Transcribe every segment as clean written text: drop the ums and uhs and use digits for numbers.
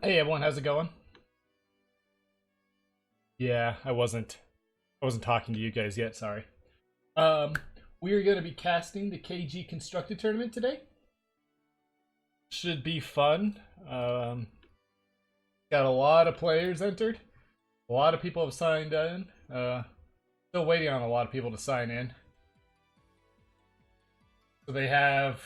Hey everyone, how's it going? Yeah, I wasn't talking to you guys yet, sorry. Um we are gonna be casting the KG Constructed Tournament today. Should be fun. Got a lot of players entered. A lot of people have signed in. Still waiting on a lot of people to sign in. So they have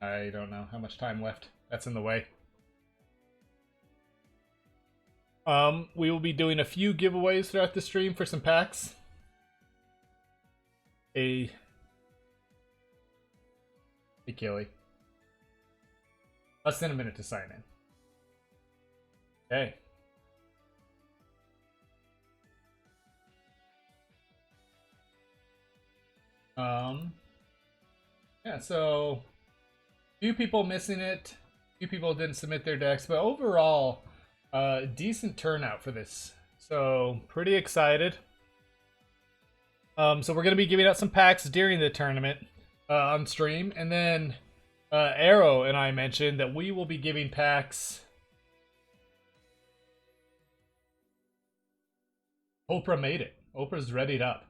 I don't know how much time left. That's in the way. We will be doing a few giveaways throughout the stream for some packs. Hey, Kelly. Less than a minute to sign in. Okay. Yeah, so few people missing it. Few people didn't submit their decks, but overall, decent turnout for this. So pretty excited. So we're gonna be giving out some packs during the tournament on stream, and then Arrow and I mentioned that we will be giving packs. Oprah made it. Oprah's readied up.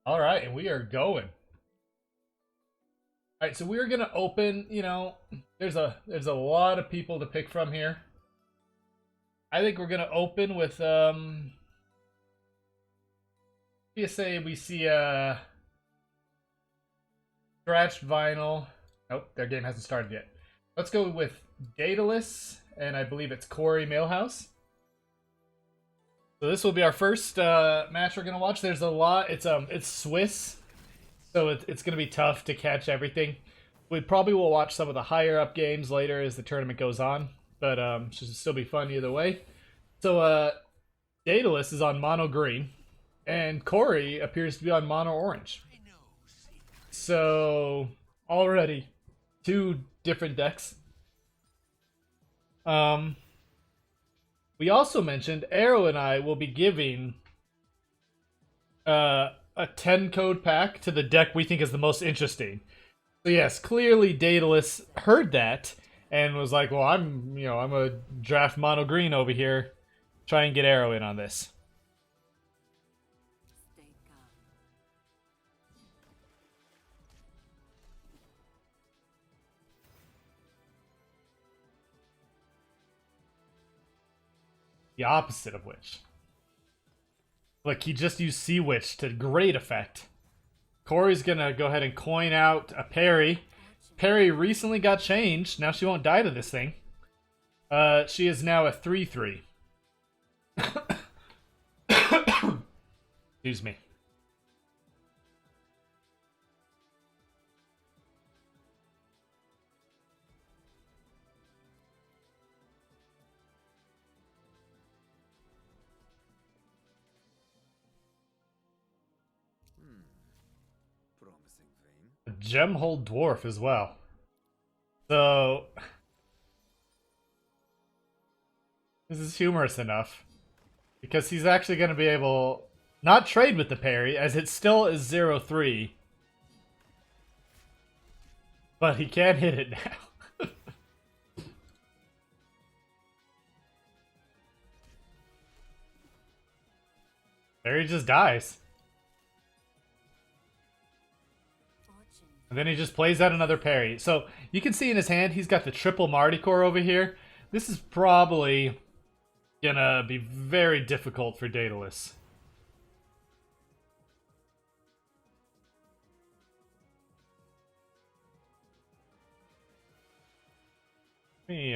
All right, and we are going. All right, so we're gonna open. You know, there's a lot of people to pick from here. I think we're gonna open with PSA. We see scratched vinyl. Nope, their game hasn't started yet. Let's go with Daedalus, and I believe it's Corey Mailhouse. So this will be our first match we're gonna watch. There's a lot. It's Swiss, so it's gonna be tough to catch everything. We probably will watch some of the higher up games later as the tournament goes on, but should still be fun either way. So Daedalus is on mono green, and Corey appears to be on mono orange. So already two different decks. We also mentioned Arrow and I will be giving a 10 code pack to the deck we think is the most interesting. So yes, clearly Daedalus heard that and was like, "Well, I'm a draft mono green over here, try and get Arrow in on this." The opposite of which. Look, he just used Sea Witch to great effect. Corey's gonna go ahead and coin out a parry. Parry recently got changed. Now she won't die to this thing. She is now a 3/3. Excuse me. Promising vein. A Gemhold Dwarf as well. So this is humorous enough because he's actually going to be able not trade with the parry as it still is 0/3, but he can hit it now. There he just dies. And then he just plays out another parry. So you can see in his hand, he's got the triple Marty Core over here. This is probably gonna be very difficult for Daedalus. Let me,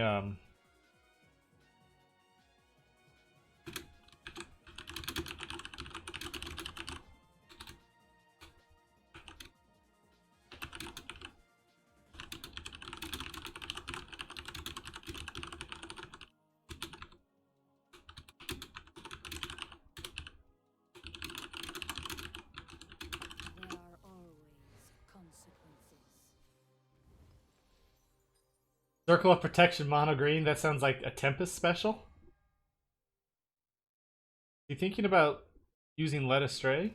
There are always consequences. Circle of Protection mono green. That sounds like a Tempest special. You thinking about using Led Astray?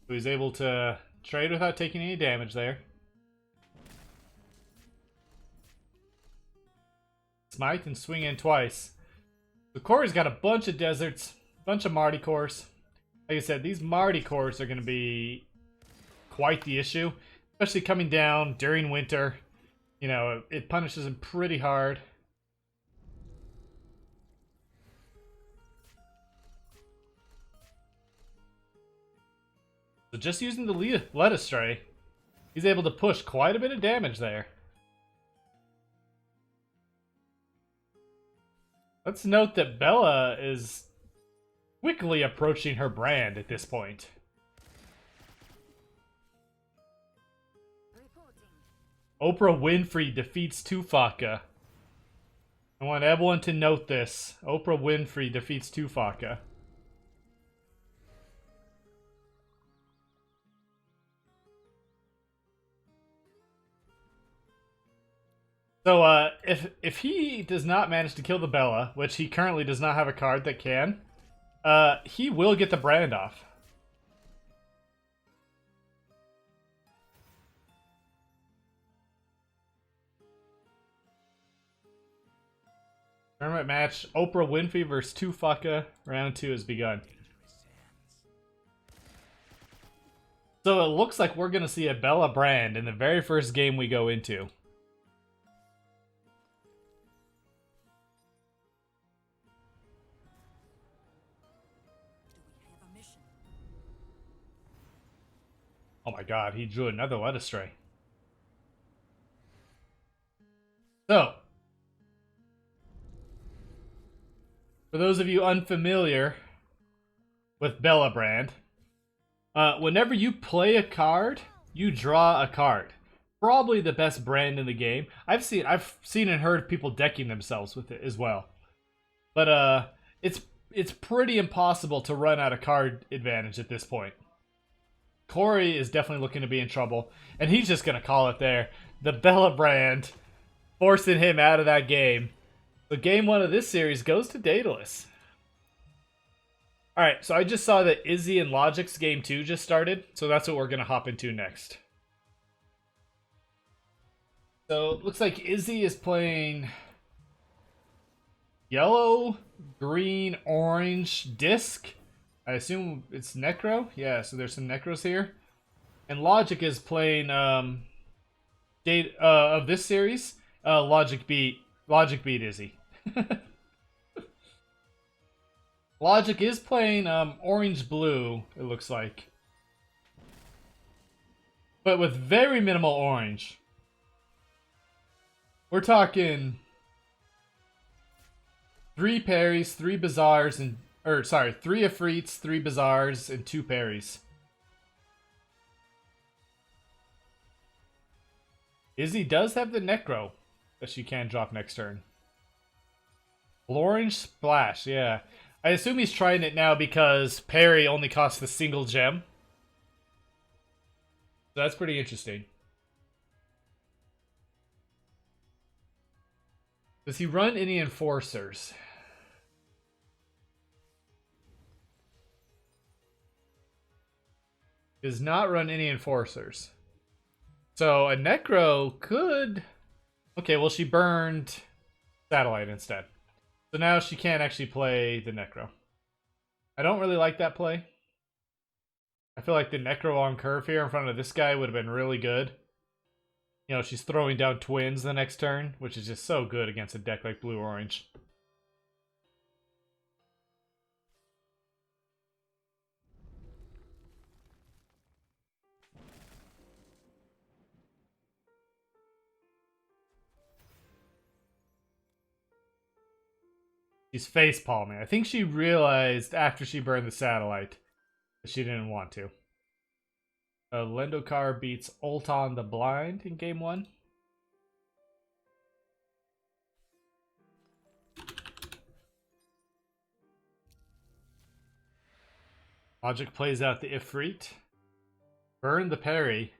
So he's able to trade without taking any damage there. Smite and swing in twice. The Corey's got a bunch of deserts, a bunch of Marty cores. Like I said, these Marty cores are going to be quite the issue, especially coming down during winter. You know, it punishes him pretty hard. So just using the Lettuce Stray, he's able to push quite a bit of damage there. Let's note that Bella is quickly approaching her brand at this point. Oprah Winfrey defeats Tufaka. I want everyone to note this. Oprah Winfrey defeats Tufaka. So, if he does not manage to kill the Bella, which he currently does not have a card that can, he will get the brand off. Tournament match, Oprah Winfrey versus Tufaka. Round 2 has begun. So it looks like we're going to see a Bella brand in the very first game we go into. Oh my god, he drew another Lettuce Stray. So, for those of you unfamiliar with Bella brand, whenever you play a card, you draw a card. Probably the best brand in the game. I've seen and heard people decking themselves with it as well. But it's pretty impossible to run out of card advantage at this point. Corey is definitely looking to be in trouble, and he's just gonna call it there. The Bella brand forcing him out of that game. So game 1 of this series goes to Daedalus. Alright, so I just saw that Izzy and Logic's game 2 just started, so that's what we're gonna hop into next. So it looks like Izzy is playing yellow, green, orange disc. I assume it's Necro? Yeah, so there's some Necros here. And Logic is playing of this series, Logic beat Izzy. Logic is playing orange blue, it looks like. But with very minimal orange. We're talking 3 parries, 3 bazaars, and 3 Afrits, 3 bazaars, and 2 parries. Izzy does have the Necro that she can drop next turn. Orange Splash, yeah. I assume he's trying it now because parry only costs the single gem. So that's pretty interesting. Does he run any enforcers? Does not run any enforcers. So a Necro could... Okay, well she burned Satellite instead. So now she can't actually play the Necro. I don't really like that play. I feel like the Necro on curve here in front of this guy would have been really good. You know, she's throwing down twins the next turn, which is just so good against a deck like blue-orange. She's facepalming. I think she realized after she burned the Satellite that she didn't want to. Lendokar beats Ulton the Blind in game 1. Logic plays out the Ifrit. Burn the parry.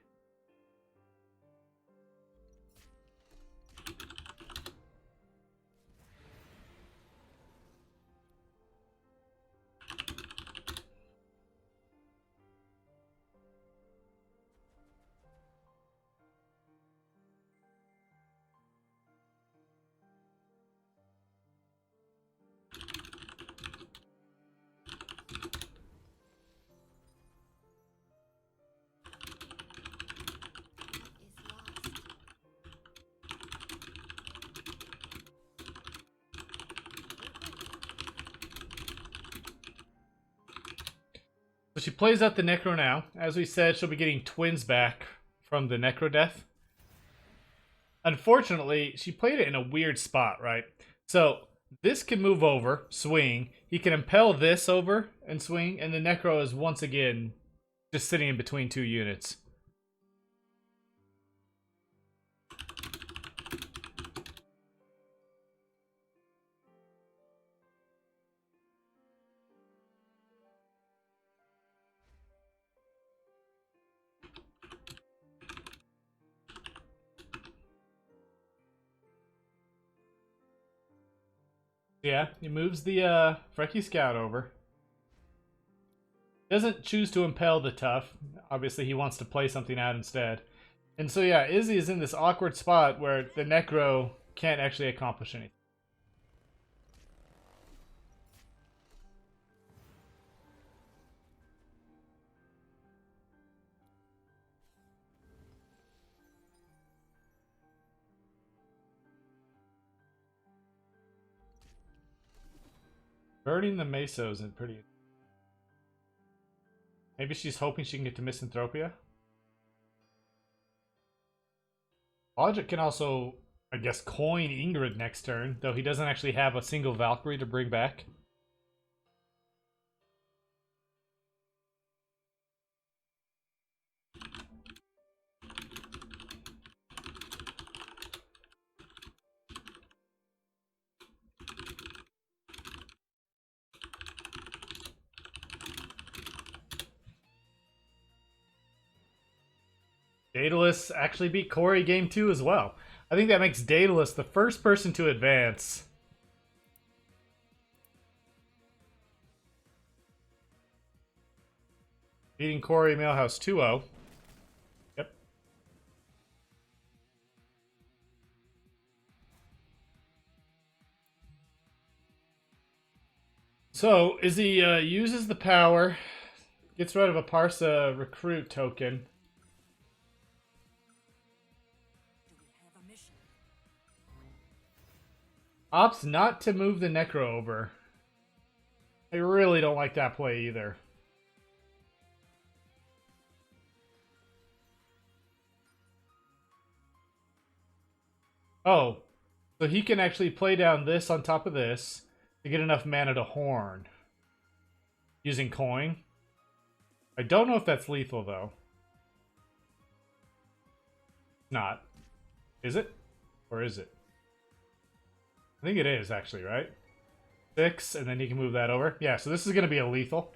she plays out the Necro now. As we said, she'll be getting twins back from the Necro death. Unfortunately, she played it in a weird spot, right? So this can move over, swing. He can impel this over and swing, and the Necro is once again just sitting in between two units. Yeah, he moves the Frecky Scout over. Doesn't choose to impel the tough. Obviously, he wants to play something out instead. And so, yeah, Izzy is in this awkward spot where the Necro can't actually accomplish anything. Burning the Mesos is pretty... Maybe she's hoping she can get to Misanthropia? Logic can also, I guess, coin Ingrid next turn, though he doesn't actually have a single Valkyrie to bring back. Daedalus actually beat Corey game 2 as well. I think that makes Daedalus the first person to advance. Beating Corey Mailhouse 2-0. Yep. So, Izzy uses the power, gets rid of a Parsa recruit token. Opts not to move the Necro over. I really don't like that play either. Oh, so he can actually play down this on top of this to get enough mana to Horn. Using coin. I don't know if that's lethal though. Not. Is it? Or is it? I think it is, actually, right? 6, and then he can move that over. Yeah, so this is going to be a lethal.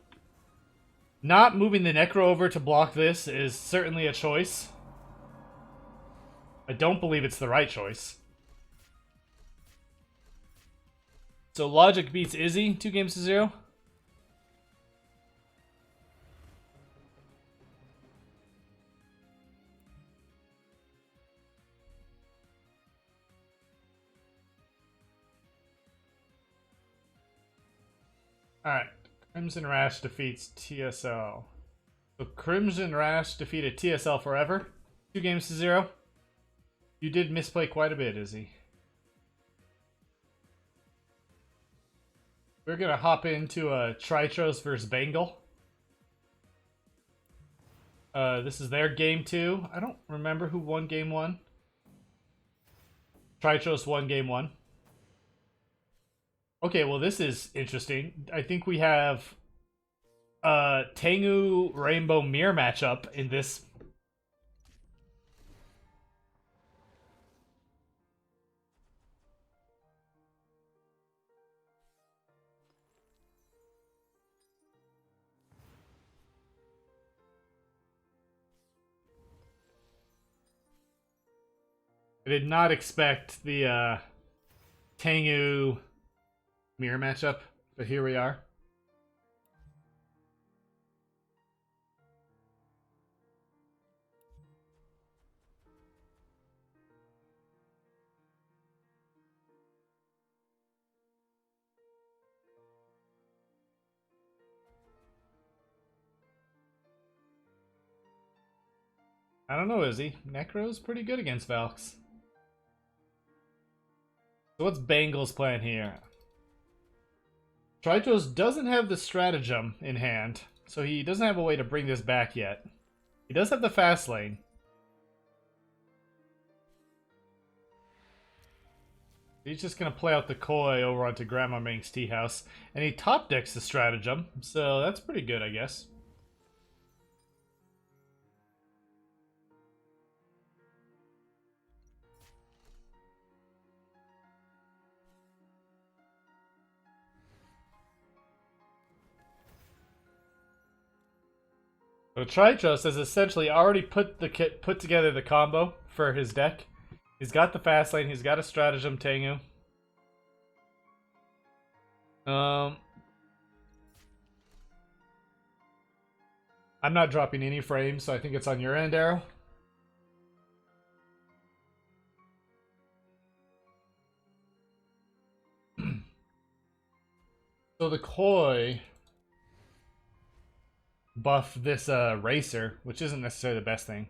Not moving the Necro over to block this is certainly a choice. I don't believe it's the right choice. So Logic beats Izzy 2-0. Alright, Crimson Rash defeats TSL. So Crimson Rash defeated TSL forever. 2-0. You did misplay quite a bit, Izzy. We're going to hop into a Tritros versus Bengal. This is their game 2. I don't remember who won game 1. Tritros won game 1. Okay, well this is interesting. I think we have Tengu Rainbow Mirror matchup in this. I did not expect the Tengu mirror matchup, but here we are. I don't know, Izzy. Necro's pretty good against Valks. So what's Bengal's plan here? Tritros doesn't have the stratagem in hand. so he doesn't have a way to bring this back yet. He does have the fast lane. He's just going to play out the Koi over onto Grandma Ming's tea house. And he top decks the stratagem, so that's pretty good, I guess. So Tritos has essentially already put together the combo for his deck. He's got the fast lane, he's got a stratagem Tengu. I'm not dropping any frames, so I think it's on your end, Arrow. So the Koi buff this Racer, which isn't necessarily the best thing.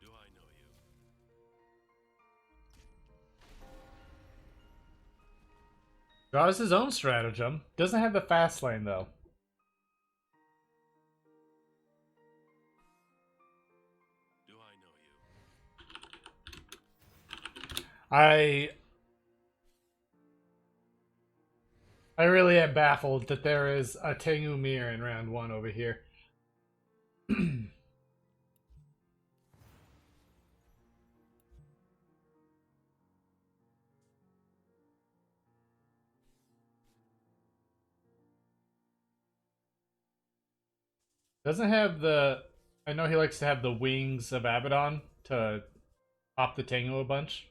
Do I know you? Draws his own stratagem. Doesn't have the fast lane though. Do I know you? I really am baffled that there is a Tengu Mir in round 1 over here. Doesn't have the... I know he likes to have the wings of Abaddon to pop the Tengu a bunch.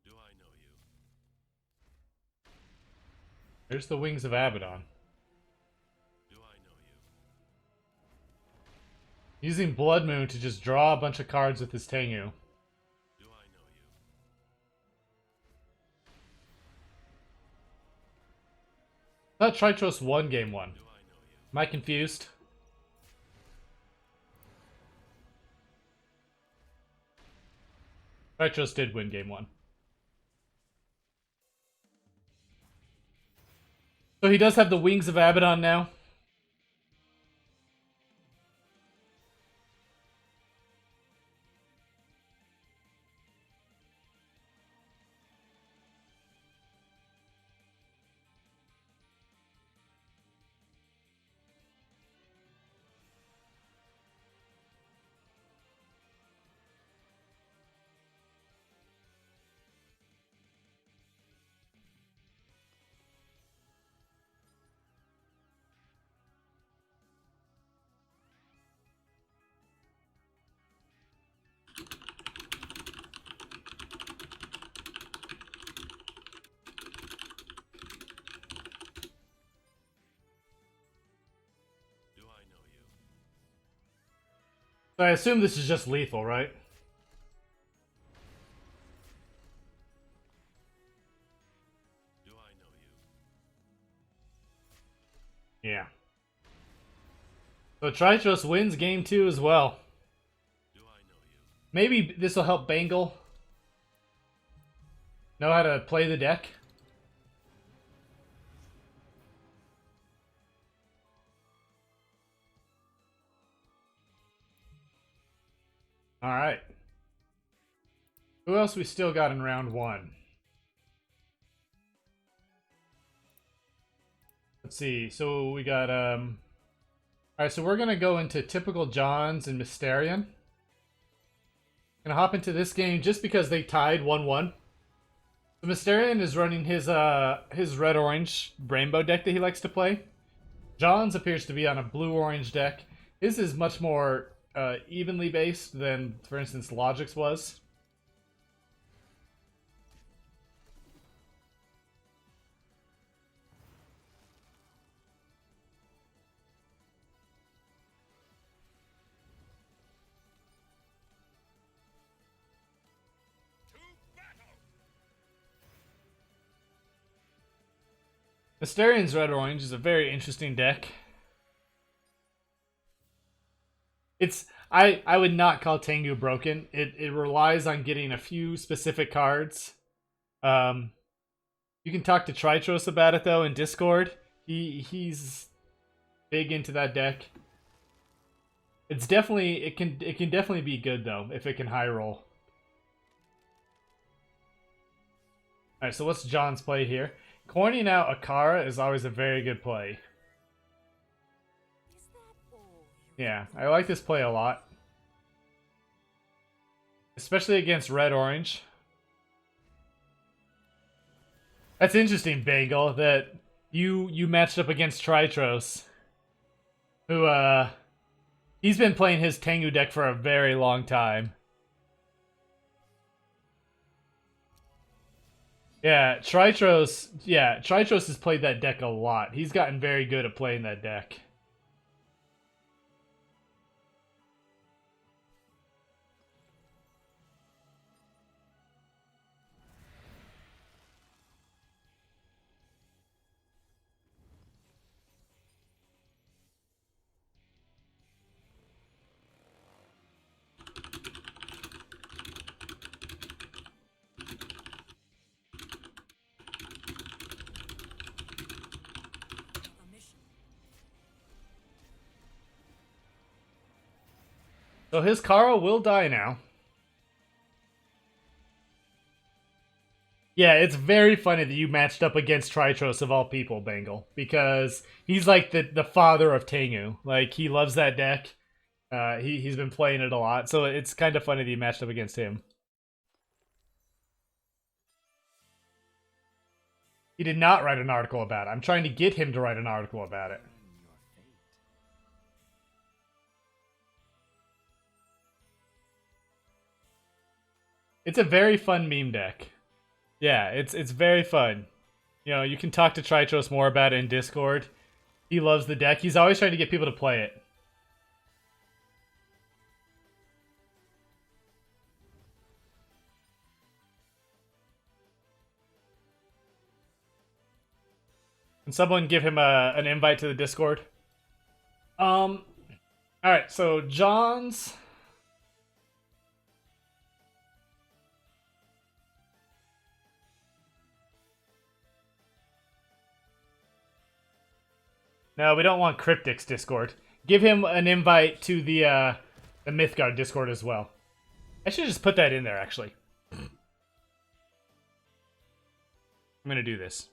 Do I know you? There's the wings of Abaddon. Do I know you? Using Blood Moon to just draw a bunch of cards with his Tengu. Do I know you? I thought Tritros won game 1. Do I know you? Am I confused? Tritros did win game 1. So he does have the wings of Abaddon now. Do I know you? So I assume this is just lethal, right? Do I know you? Yeah. So Tritros wins game 2 as well. Do I know you? Maybe this will help Bangle know how to play the deck. Alright. Who else we still got in round 1? Let's see. So we got alright, so we're gonna go into typical Johns and Mysterion. Gonna hop into this game just because they tied 1-1. So Mysterion is running his red-orange rainbow deck that he likes to play. Johns appears to be on a blue-orange deck. His is much more evenly based than, for instance, Logic's was. Mysterian's Red Orange is a very interesting deck. I would not call Tengu broken. It relies on getting a few specific cards. You can talk to Tritros about it though in Discord. He's big into that deck. It can definitely be good though if it can high roll. Alright, so what's John's play here? Corning out Akara is always a very good play. Is that all you Yeah, I like this play a lot. Especially against Red-Orange. That's interesting, Bangle, that you matched up against Tritros. Who, he's been playing his Tengu deck for a very long time. Yeah, Tritros has played that deck a lot. He's gotten very good at playing that deck. a mission? So his Kara will die now. Yeah, it's very funny that you matched up against Tritros of all people, Bangle, because he's like the father of Tengu. Like, he loves that deck. He's been playing it a lot, so it's kind of funny that you matched up against him. He did not write an article about it. I'm trying to get him to write an article about it. Your fate. It's a very fun meme deck. Yeah, it's very fun. You know, you can talk to Tritros more about it in Discord. He loves the deck. He's always trying to get people to play it. Can someone give him an invite to the Discord? Alright, so John's... No, we don't want Cryptic's Discord. Give him an invite to the Mythgard Discord as well. I should just put that in there, actually. I'm gonna do this.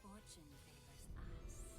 Fortune favors us.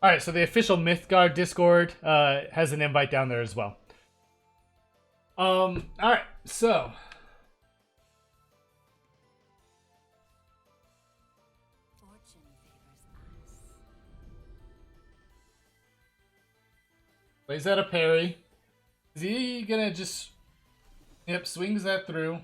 Alright, so the official Mythgard Discord has an invite down there as well. Alright, so... Fortune favors us. Plays out a parry. Is he gonna just... Yep, swings that through.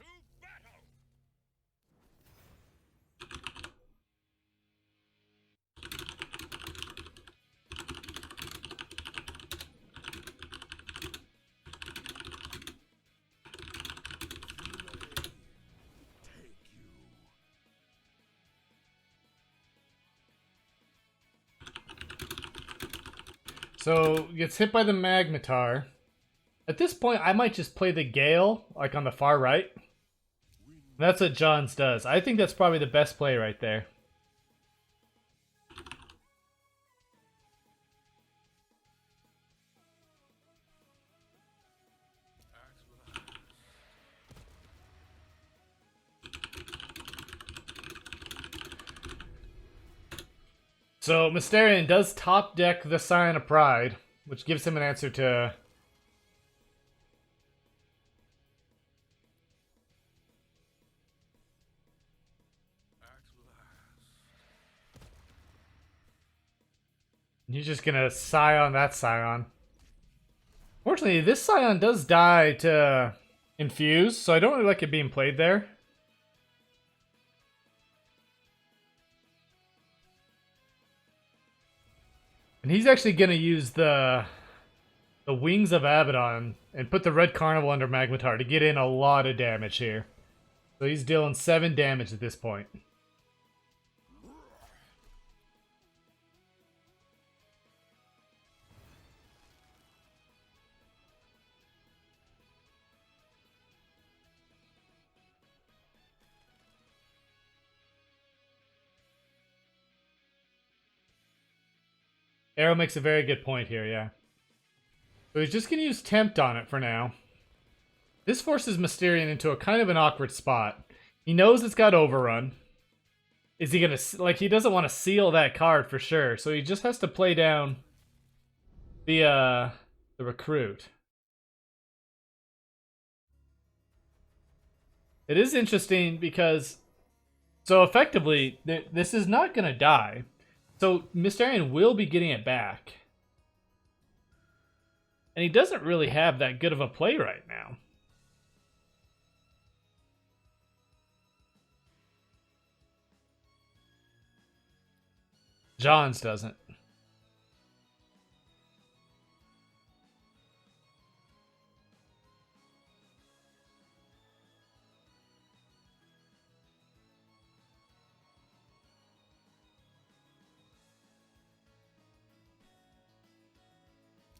To battle! Take you. So, gets hit by the Magnetar. At this point, I might just play the Gale, like on the far right. That's what John's does. I think that's probably the best play right there. So Mysterion does top deck the Scion of Pride, which gives him an answer to... He's just gonna Scion that Scion. Fortunately, this Scion does die to infuse, so I don't really like it being played there. And he's actually gonna use the Wings of Abaddon and put the Red Carnival under Magmatar to get in a lot of damage here. So he's dealing 7 damage at this point. Arrow makes a very good point here, yeah. So he's just going to use Tempt on it for now. This forces Mysterion into a kind of an awkward spot. He knows it's got Overrun. Is he going to... Like, he doesn't want to seal that card for sure. So he just has to play down the Recruit. It is interesting because... So effectively, this is not going to die. So Mysterion will be getting it back. And he doesn't really have that good of a play right now. Johns doesn't.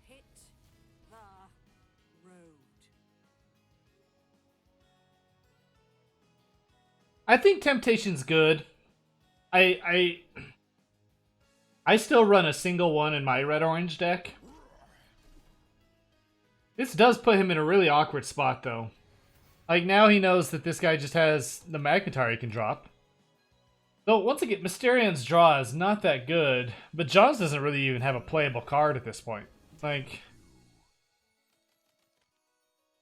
Hit the road. I think Temptation's good. I still run a single one in my red-orange deck. This does put him in a really awkward spot, though. Like, now he knows that this guy just has the Magnetar he can drop. Though, once again, Mysterion's draw is not that good, but Johns doesn't really even have a playable card at this point. Like,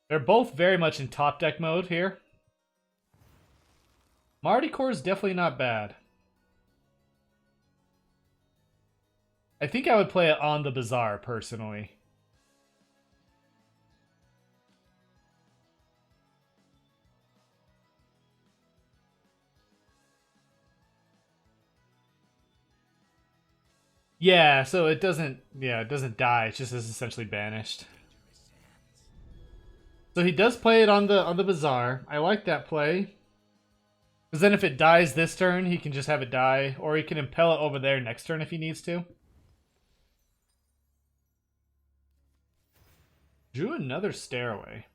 they're both very much in top deck mode here. Marty Core is definitely not bad. I think I would play it on the Bazaar, personally. Yeah, so it doesn't die, it just is essentially banished. So he does play it on the Bazaar. I like that play. Because then if it dies this turn, he can just have it die, or he can impel it over there next turn if he needs to. Drew another Stairway.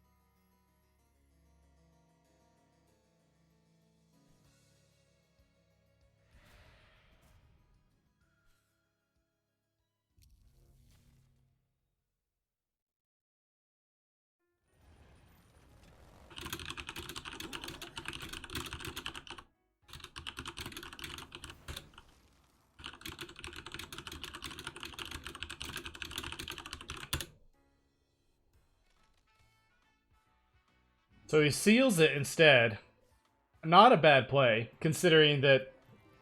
So he seals it instead. Not a bad play, considering that,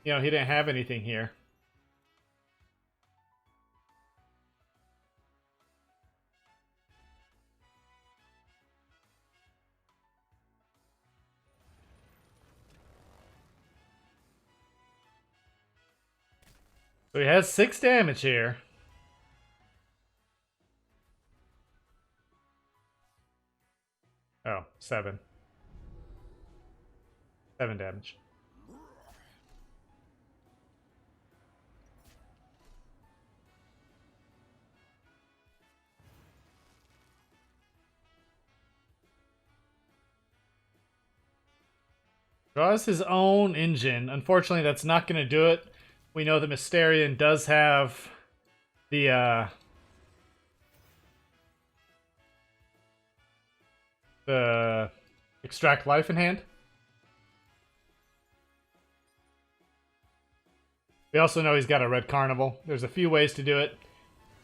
you know, he didn't have anything here. So he has 6 damage here. Oh, 7. 7 damage. Draws his own engine. Unfortunately, that's not going to do it. We know that Mysterion does have the Extract Life in hand. We also know he's got a red carnival. There's a few ways to do it.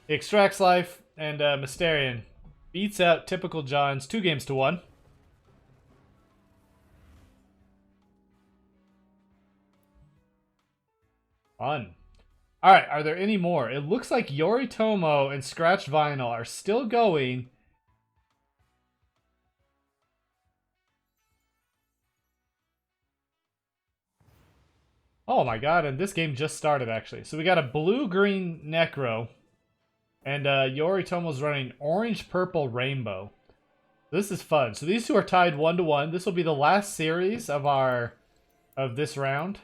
He extracts life, and Mysterian beats out typical Johns 2-1. Fun. Alright, are there any more? It looks like Yoritomo and Scratch Vinyl are still going. Oh my god, and this game just started actually. So we got a blue-green Necro, and Yoritomo's running orange-purple Rainbow. This is fun. So these two are tied 1-1. This will be the last series of this round.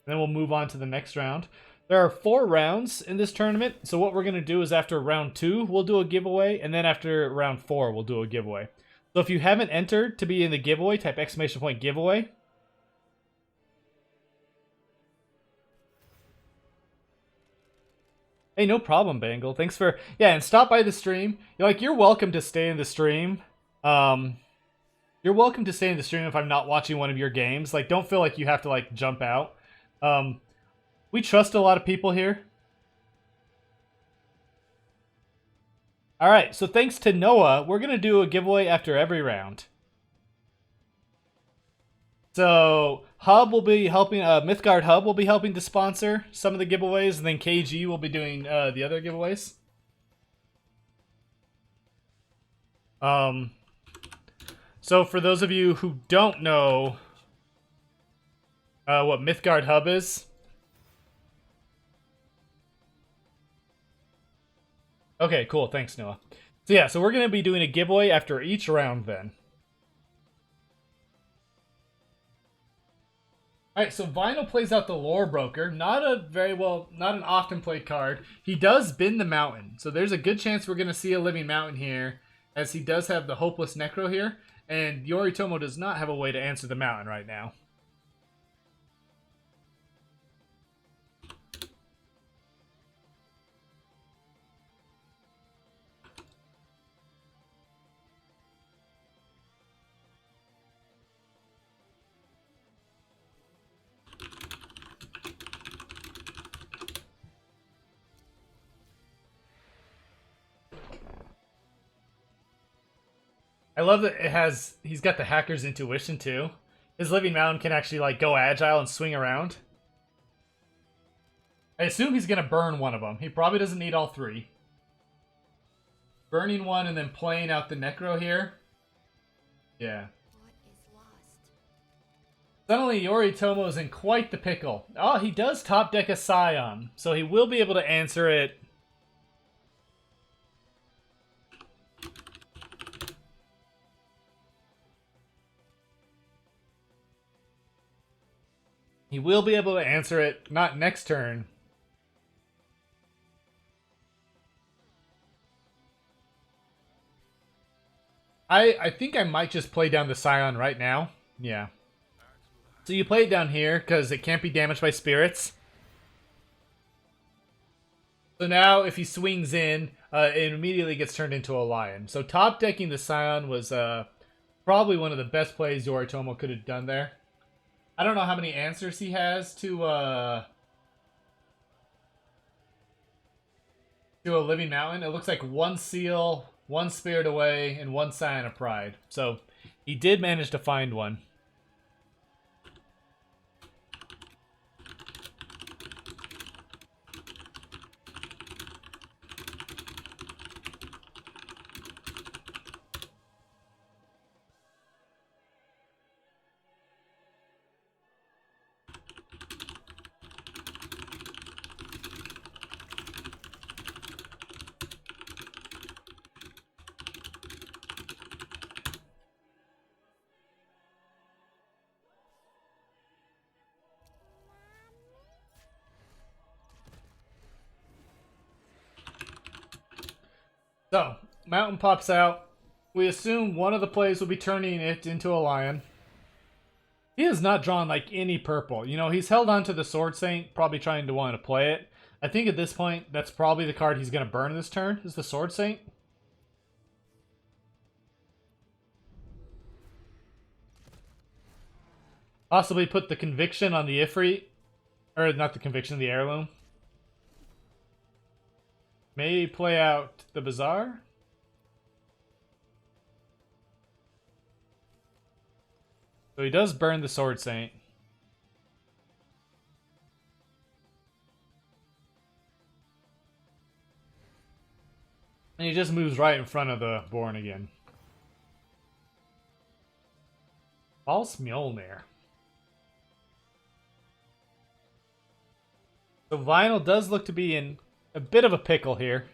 And then we'll move on to the next round. There are 4 rounds in this tournament, so what we're going to do is after round 2, we'll do a giveaway, and then after round 4, we'll do a giveaway. So if you haven't entered to be in the giveaway, type !! giveaway. Hey, no problem, Bangle. Thanks for... Yeah, and stop by the stream. You're welcome to stay in the stream. You're welcome to stay in the stream if I'm not watching one of your games. Like, don't feel like you have to, like, jump out. We trust a lot of people here. Alright, so thanks to Noah, we're going to do a giveaway after every round. So, Hub will be helping, Mythgard Hub will be helping to sponsor some of the giveaways, and then KG will be doing the other giveaways. So for those of you who don't know what Mythgard Hub is, okay, cool. Thanks, Noah. So yeah, so we're going to be doing a giveaway after each round then. Alright, so Vinyl plays out the Lore Broker. Not an often played card. He does Bend the Mountain. So there's a good chance we're going to see a Living Mountain here, as he does have the Hopeless Necro here. And Yoritomo does not have a way to answer the mountain right now. I love that he's got the Hacker's Intuition too. His Living Mountain can actually like go agile and swing around. I assume he's going to burn one of them. He probably doesn't need all 3. Burning one and then playing out the Necro here. Yeah. Suddenly Yoritomo's in quite the pickle. Oh, he does top deck a Scion, so he will be able to answer it. He will be able to answer it, not next turn. I think I might just play down the Scion right now. Yeah. So you play it down here, because it can't be damaged by spirits. So now, if he swings in, it immediately gets turned into a lion. So top decking the Scion was probably one of the best plays Yoritomo could have done there. I don't know how many answers he has to a Living Mountain. It looks like 1 Seal, 1 Spirit Away, and 1 Scion of Pride. So he did manage to find one. So, Mountain pops out. We assume one of the plays will be turning it into a lion. He has not drawn, like, any purple. You know, he's held on to the Sword Saint, probably trying to want to play it. I think at this point, that's probably the card he's going to burn this turn, is the Sword Saint. Possibly put the Conviction on the Ifrit. Or not the conviction, the heirloom. May play out the bazaar. So he does burn the Sword Saint. And he just moves right in front of the Born again. False Mjolnir. So Vinyl does look to be in a bit of a pickle here.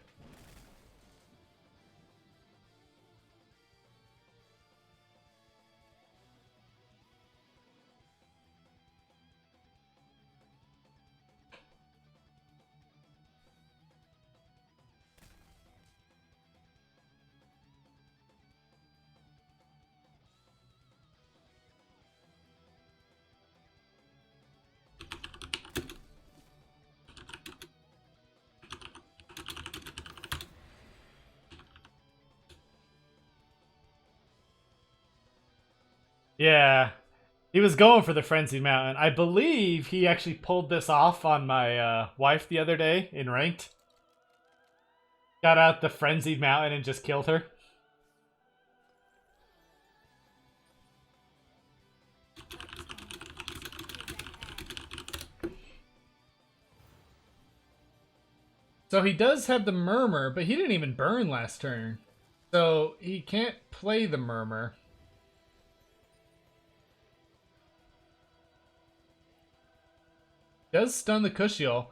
Yeah, he was going for the Frenzied Mountain. I believe he actually pulled this off on my wife the other day in Ranked. Got out the Frenzied Mountain and just killed her. So he does have the Murmur, but he didn't even burn last turn. So he can't play the Murmur. Does stun the Kushiel.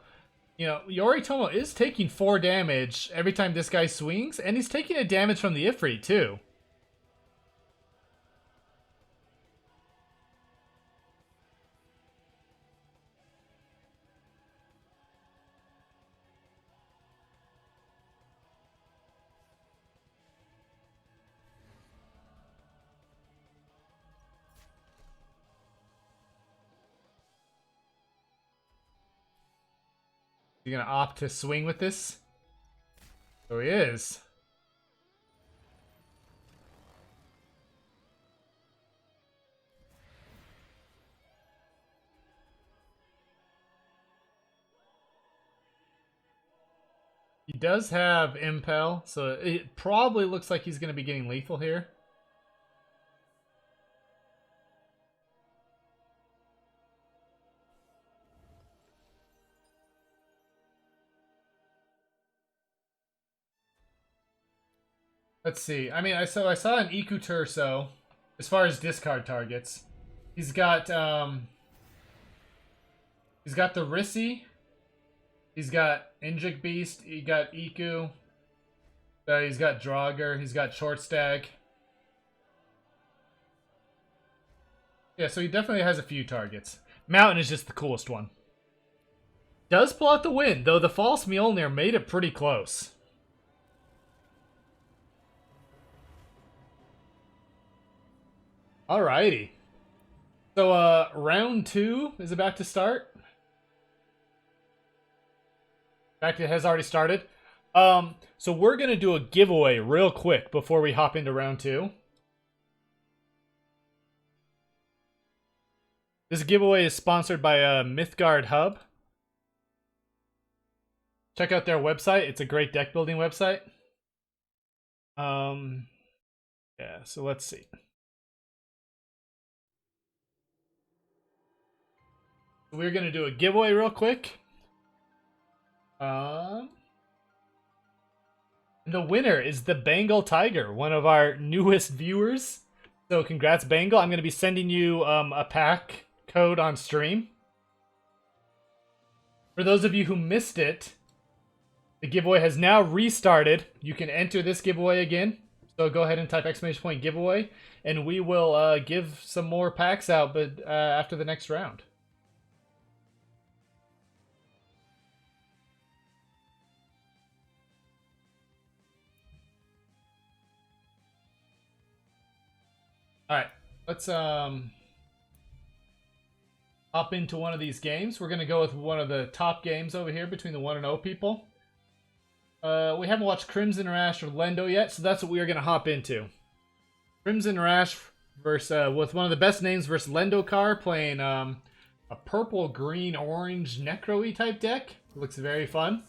You know, Yoritomo is taking 4 damage every time this guy swings, and he's taking a damage from the Ifrit, too. You gonna opt to swing with this? So he is. He does have Impel, so it probably looks like he's gonna be getting lethal here. Let's see. I mean, I saw an Iku Turso as far as discard targets. He's got the Rissi. He's got Indrik Beast. He got Iku. He's got Draugr. He's got Short Stag. Yeah, so he definitely has a few targets. Mountain is just the coolest one. Does pull out the win, though the false Mjolnir made it pretty close. Alrighty. So, round 2 is about to start. In fact, it has already started. So we're going to do a giveaway real quick before we hop into round 2. This giveaway is sponsored by Mythgard Hub. Check out their website. It's a great deck building website. Yeah, so let's see. We're going to do a giveaway real quick. The winner is the Bengal Tiger, one of our newest viewers. So congrats, Bengal. I'm going to be sending you a pack code on stream. For those of you who missed it, the giveaway has now restarted. You can enter this giveaway again. So go ahead and type !giveaway, and we will give some more packs out, but after the next round. Alright, let's hop into one of these games. We're going to go with one of the top games over here between the 1-0 people. We haven't watched Crimson Rash or Lendo yet, so that's what we are going to hop into. Crimson Rash versus with one of the best names versus Lendokar playing a purple, green, orange, necro-y type deck. It looks very fun.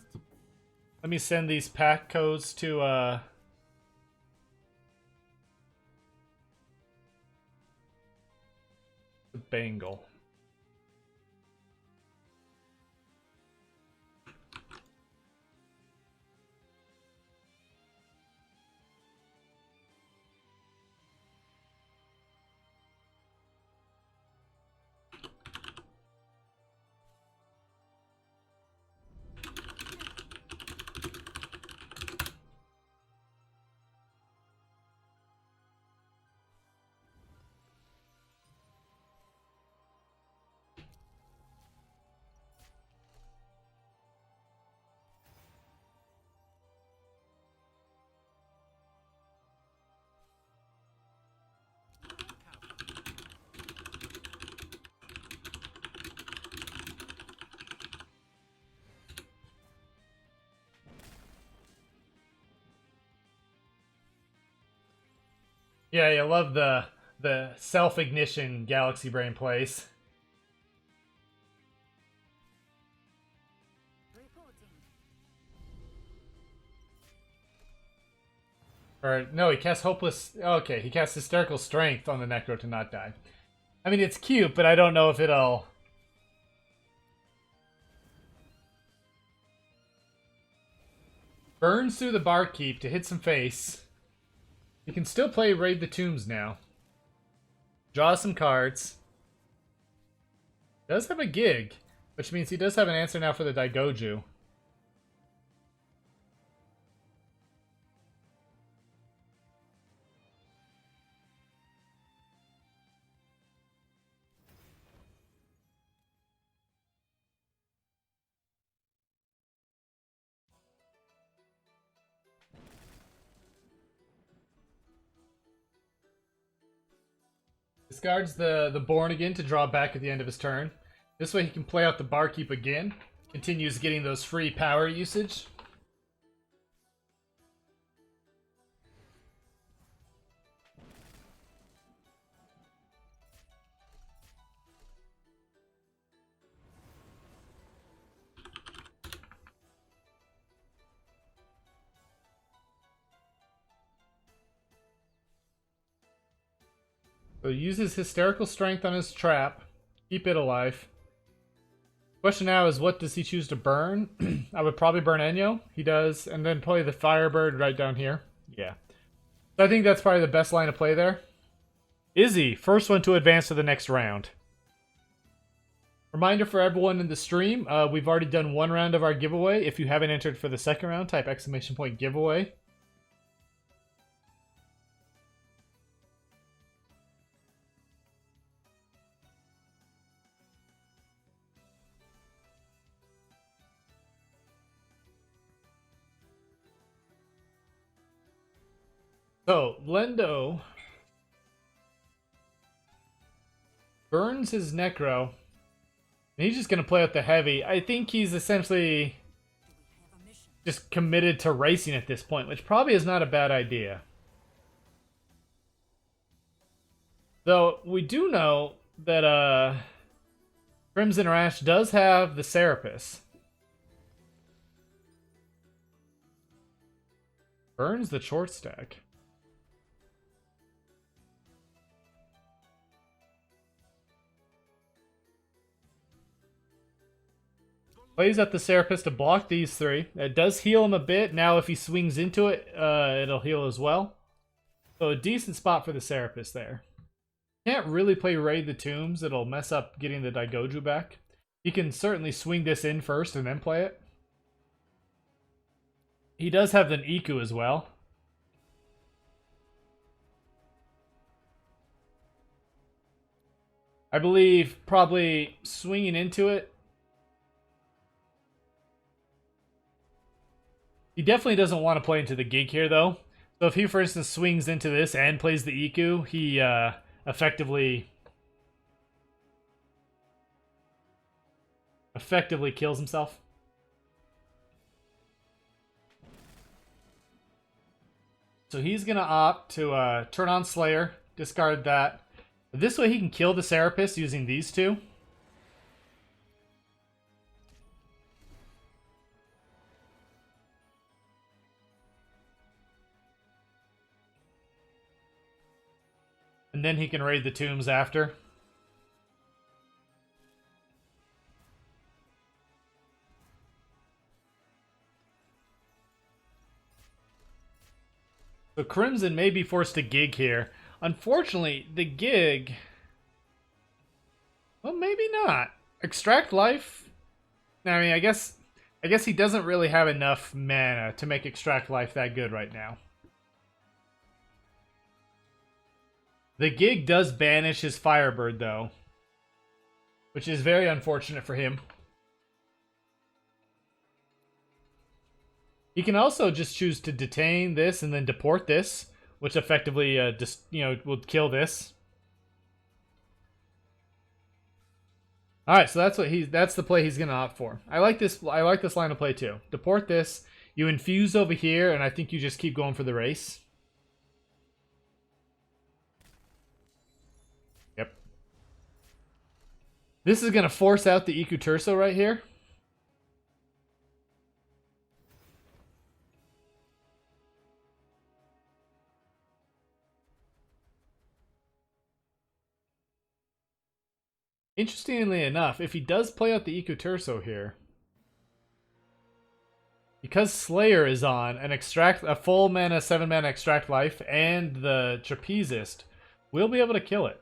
Let me send these pack codes to Bengal. Yeah, you love the self-ignition Galaxy Brain plays. Reporting. Or no, he casts Hopeless. Okay, he casts Hysterical Strength on the Necro to not die. I mean, it's cute, but I don't know if it'll. Burns through the Barkeep to hit some face. You can still play Raid the Tombs now. Draw some cards. Does have a gig, which means he does have an answer now for the Daigoju. Discards the Born Again to draw back at the end of his turn. This way he can play out the Barkeep again. Continues getting those free power usage. So he uses Hysterical Strength on his trap. Keep it alive. Question now is, what does he choose to burn? I would probably burn Enyo. He does. And then play the Firebird right down here. Yeah. So I think that's probably the best line of play there. Izzy, first one to advance to the next round. Reminder for everyone in the stream, we've already done one round of our giveaway. If you haven't entered for the second round, type ! giveaway. So, Lendo burns his Necro. And he's just going to play out the heavy. I think he's essentially Do we have a mission? just committed to racing at this point, which probably is not a bad idea. Though, we do know that Crimson Rash does have the Serapis. Burns the short stack. Plays up the Serapis to block these three. It does heal him a bit. Now if he swings into it, it'll heal as well. So a decent spot for the Serapis there. Can't really play Raid the Tombs. It'll mess up getting the Daigoju back. He can certainly swing this in first and then play it. He does have an Iku as well. I believe probably swinging into it. He definitely doesn't want to play into the gig here, though. So if he, for instance, swings into this and plays the Iku, he effectively kills himself. So he's going to opt to turn on Slayer, discard that. This way he can kill the Serapis using these two. and then he can raid the tombs after. So Crimson may be forced to gig here. Unfortunately, the gig... Well, maybe not. Extract Life? I mean, I guess he doesn't really have enough mana to make Extract Life that good right now. The gig does banish his Firebird, though, which is very unfortunate for him. He can also just choose to detain this and then deport this, which effectively just, would kill this. All right, so that's the play he's going to opt for. I like this line of play too. Deport this, you infuse over here, and I think you just keep going for the race. Yep. This is going to force out the Iku Turso right here. Interestingly enough, if he does play out the Iku Turso here, because Slayer is on, a full mana, 7 mana Extract Life, and the Trapezist, we'll be able to kill it.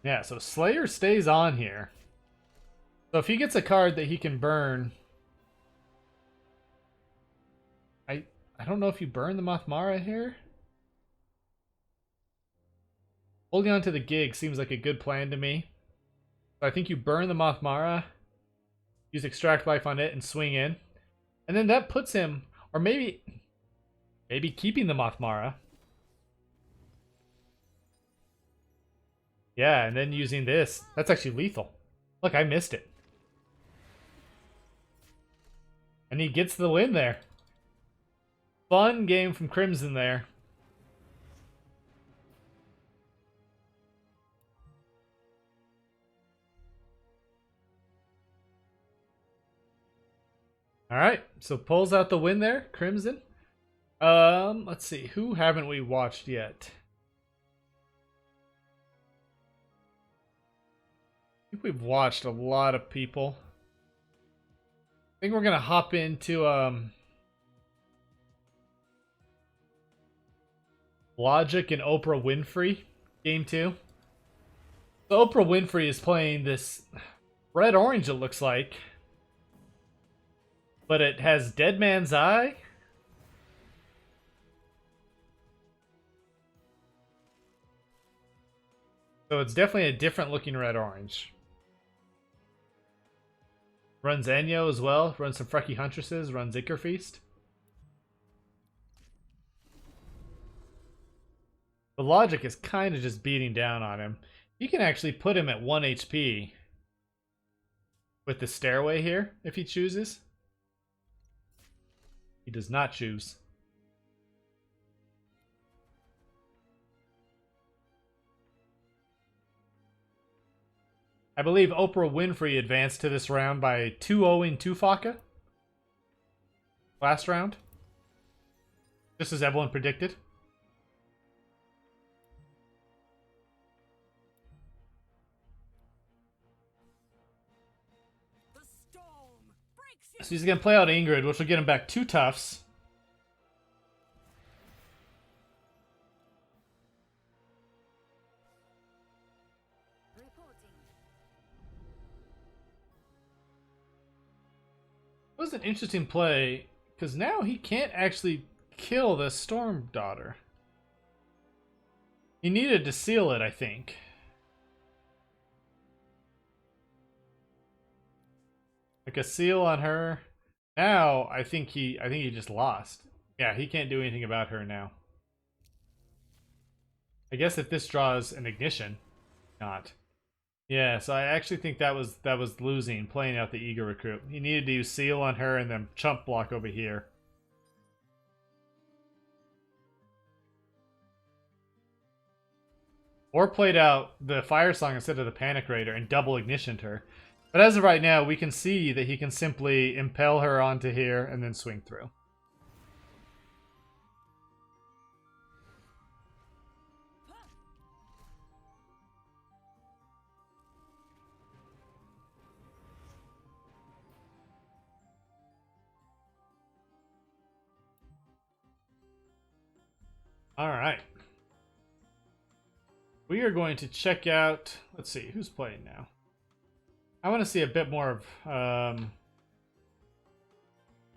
Yeah, so Slayer stays on here. So if he gets a card that he can burn... I don't know if you burn the Mothmara here. Holding on to the gig seems like a good plan to me. So I think you burn the Mothmara, use Extract Life on it, and swing in. And then that puts him, or maybe keeping the Mothmara. Yeah, and then using this. That's actually lethal. Look, I missed it. And he gets the win there. Fun game from Crimson there. Alright, so pulls out the win there, Crimson. Let's see, who haven't we watched yet? I think we've watched a lot of people. I think we're gonna hop into Logic and Oprah Winfrey, game 2. So Oprah Winfrey is playing this red-orange, it looks like. But it has Dead Man's Eye. So it's definitely a different looking red-orange. Runs Enyo as well, runs some Frecky Huntresses, runs Ichor Feast. The Logic is kind of just beating down on him. You can actually put him at 1 HP with the Stairway here, if he chooses. He does not choose. I believe Oprah Winfrey advanced to this round by 2-0ing Tufaka last round, just as Evelyn predicted. So he's going to play out Ingrid, which will get him back 2 toughs. Reporting. It was an interesting play, because now he can't actually kill the Storm Daughter. He needed to seal it, I think. Like a seal on her. Now, I think he just lost. Yeah, he can't do anything about her now. I guess if this draws an ignition, not. Yeah, so I actually think that was losing, playing out the Eager Recruit. He needed to use seal on her and then chump block over here. Or played out the Fire Song instead of the Panic Raider and double ignitioned her. But as of right now, we can see that he can simply impel her onto here and then swing through. All right. We are going to check out... Let's see, who's playing now? I want to see a bit more of...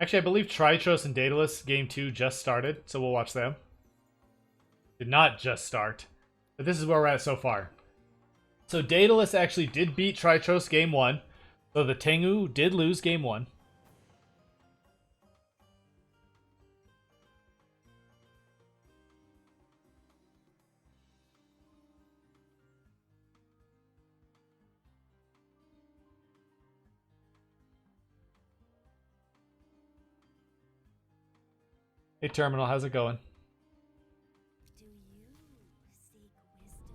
Actually, I believe Trichos and Daedalus Game 2 just started, so we'll watch them. Did not just start, but this is where we're at so far. So Daedalus actually did beat Trichos Game 1, so the Tengu did lose Game 1. Hey Terminal, how's it going? Do you seek wisdom?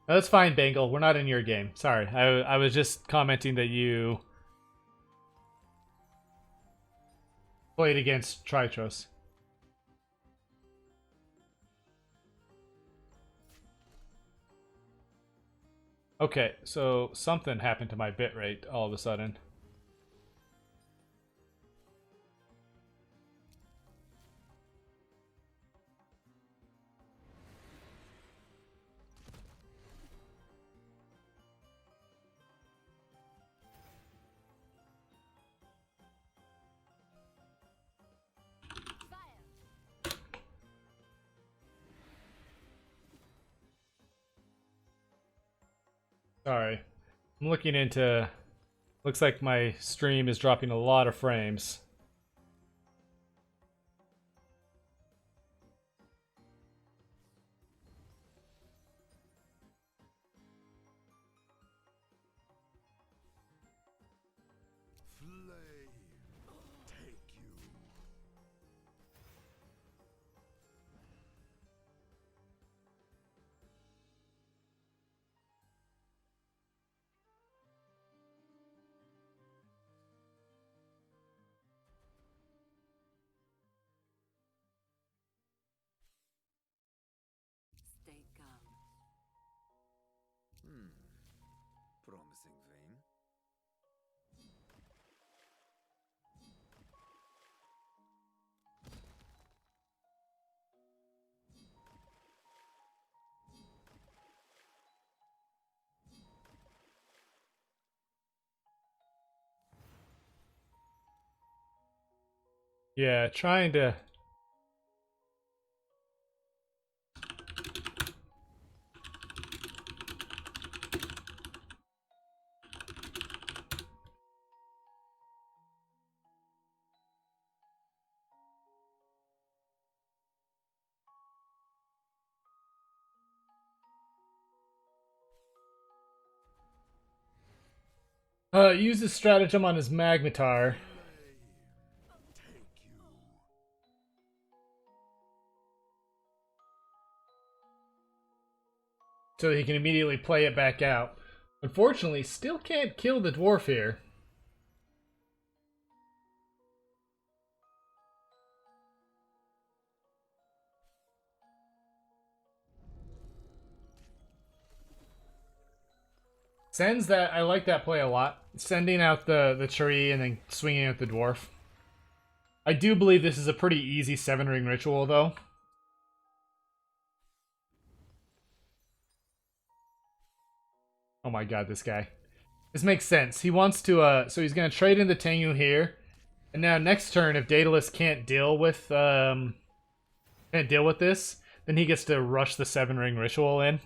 No, that's fine, Bangle. We're not in your game. Sorry, I was just commenting that you played against Trichos. Okay, so something happened to my bitrate all of a sudden. Sorry. I'm looking into... Looks like my stream is dropping a lot of frames. Flame, take you. Stay calm. Promising vein. Yeah, trying to... use his stratagem on his Magnetar. Take you. So that he can immediately play it back out. Unfortunately, still can't kill the dwarf here. Sends that, I like that play a lot. Sending out the tree and then swinging at the dwarf. I do believe this is a pretty easy 7-ring ritual, though. Oh my god, this guy. This makes sense. He wants to, so he's going to trade in the Tengu here. And now next turn, if Daedalus can't deal with this, then he gets to rush the 7-ring ritual in.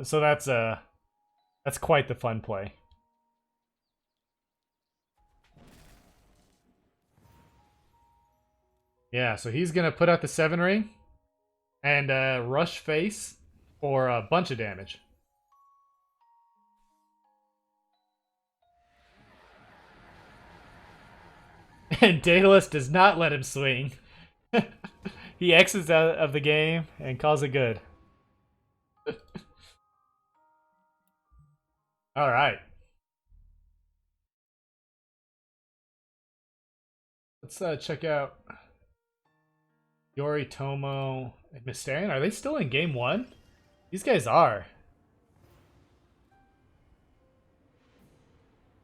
So that's quite the fun play. Yeah, so he's going to put out the 7-ring and rush face for a bunch of damage. And Daedalus does not let him swing. He exits out of the game and calls it good. All right. Let's check out Yoritomo and Mysterion. Are they still in game one? These guys are.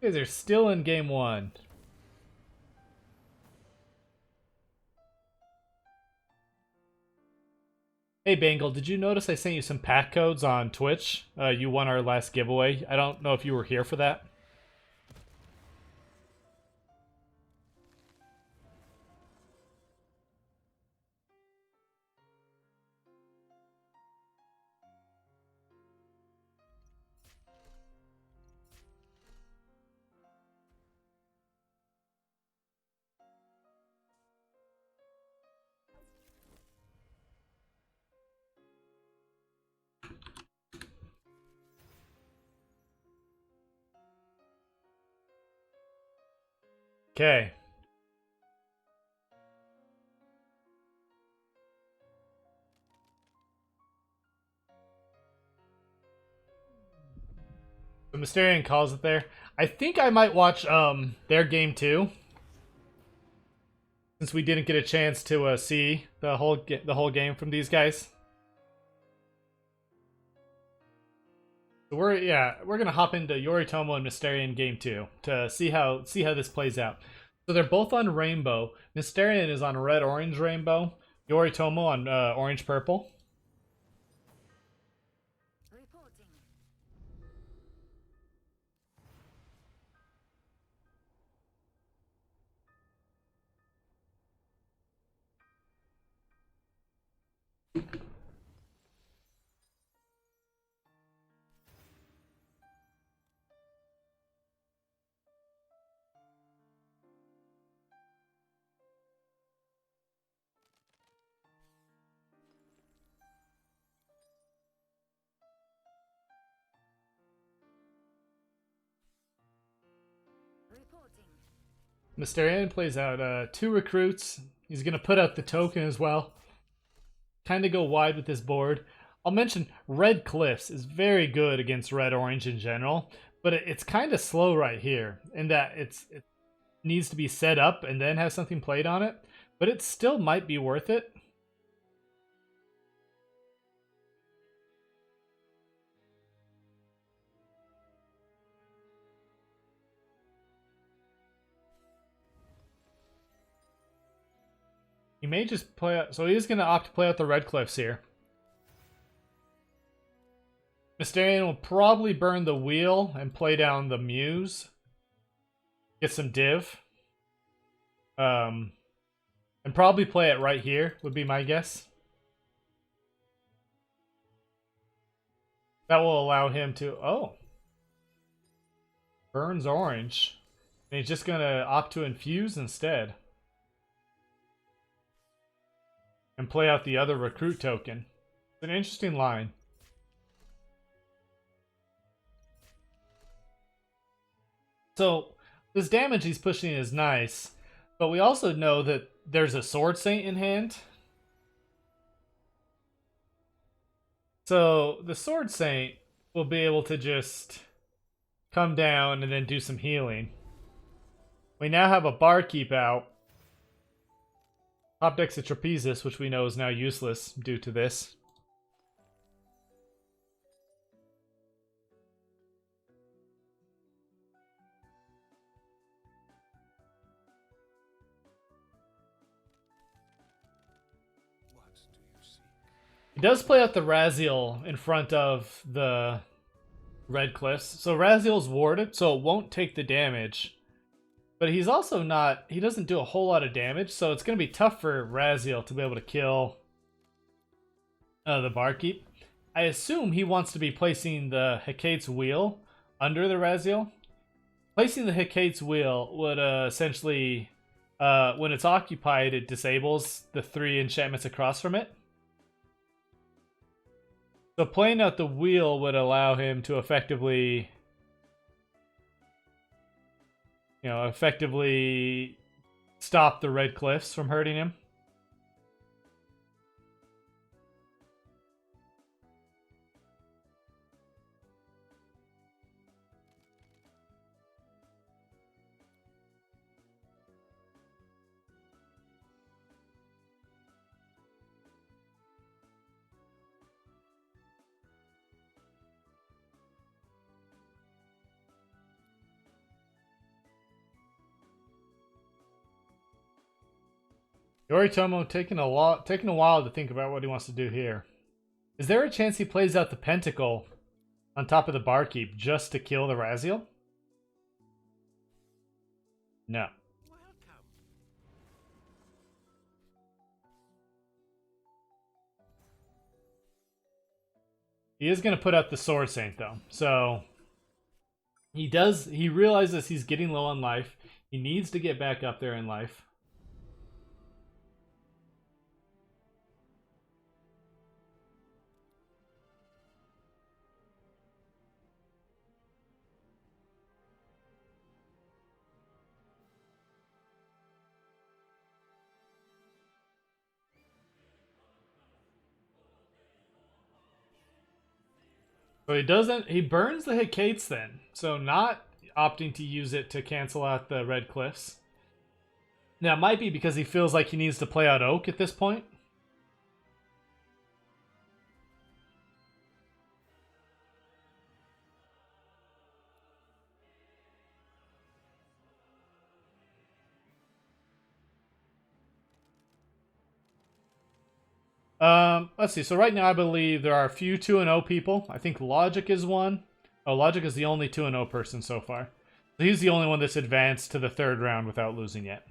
These guys are still in game one. Hey Bangle, did you notice I sent you some pack codes on Twitch? You won our last giveaway. I don't know if you were here for that. Okay. The Mysterion calls it there. I think I might watch their game too, since we didn't get a chance to see the whole game from these guys. So we're gonna hop into Yoritomo and Mysterion game 2 to see how this plays out. So they're both on rainbow. Mysterion is on red orange rainbow. Yoritomo on orange purple. Reporting. Reporting. Mysterion plays out 2 recruits. He's gonna put out the token as well. Kind of go wide with this board. I'll mention Red Cliffs is very good against red orange in general, but it's kind of slow right here in that it needs to be set up and then have something played on it, but it still might be worth it. He may just play out, so he is going to opt to play out the Red Cliffs here. Mysterion will probably burn the wheel and play down the Muse. Get some div. And probably play it right here, would be my guess. That will allow him to... Oh. Burns orange. And he's just going to opt to infuse instead. And play out the other recruit token. It's an interesting line. So, this damage he's pushing is nice, but we also know that there's a Sword Saint in hand. So, the Sword Saint will be able to just come down and then do some healing. We now have a Barkeep out. Top decks a Trapezis, which we know is now useless due to this. What do you seek? He does play out the Raziel in front of the Red Cliffs. So Raziel's warded, so it won't take the damage. But he's also not... He doesn't do a whole lot of damage, so it's going to be tough for Raziel to be able to kill the Barkeep. I assume he wants to be placing the Hecate's Wheel under the Raziel. Placing the Hecate's Wheel would essentially... when it's occupied, it disables the 3 enchantments across from it. So playing out the wheel would allow him to effectively... effectively stop the Red Cliffs from hurting him. Yoritomo taking a while to think about what he wants to do here. Is there a chance he plays out the Pentacle on top of the Barkeep just to kill the Raziel? No. Welcome. He is going to put out the Sword Saint, though. So he realizes he's getting low on life. He needs to get back up there in life. So he burns the Hecates then. So not opting to use it to cancel out the Red Cliffs. Now, it might be because he feels like he needs to play out Oak at this point. Let's see. So right now, I believe there are a few 2-0 people. I think Logic is one. Oh, Logic is the only 2-0 person so far. So he's the only one that's advanced to the third round without losing yet.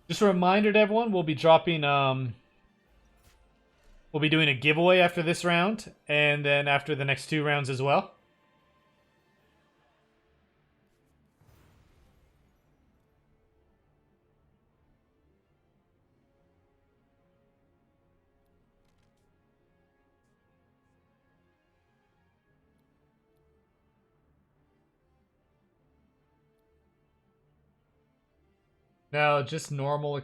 Just a reminder to everyone, we'll be dropping, we'll be doing a giveaway after this round, and then after the next 2 rounds as well. No, just normal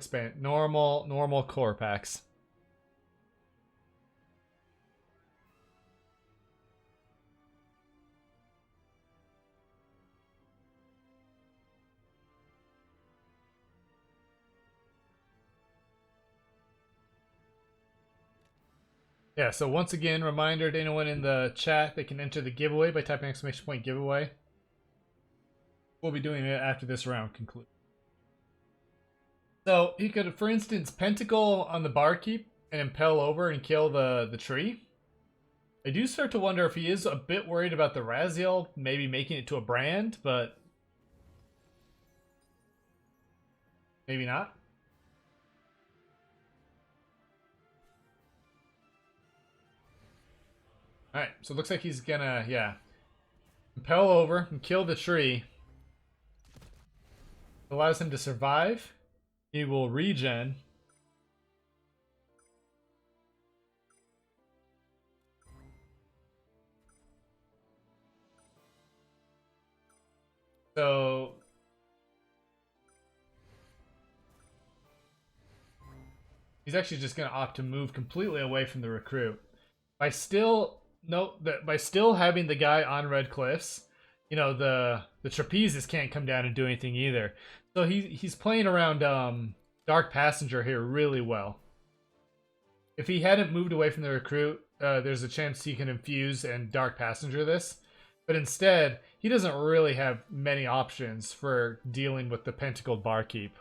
normal core packs. Yeah, so once again, reminder to anyone in the chat, they can enter the giveaway by typing !giveaway. We'll be doing it after this round concludes. So he could, for instance, Pentacle on the Barkeep and impel over and kill the tree. I do start to wonder if he is a bit worried about the Raziel, maybe making it to a brand, but maybe not. Alright, so it looks like he's gonna, yeah, impel over and kill the tree. It allows him to survive. He will regen. So he's actually just going to opt to move completely away from the recruit. By still having the guy on Red Cliffs, you know, the Trapezes can't come down and do anything either. So he's playing around Dark Passenger here really well. If he hadn't moved away from the recruit, there's a chance he can infuse and Dark Passenger this. But instead, he doesn't really have many options for dealing with the Pentacled Barkeep.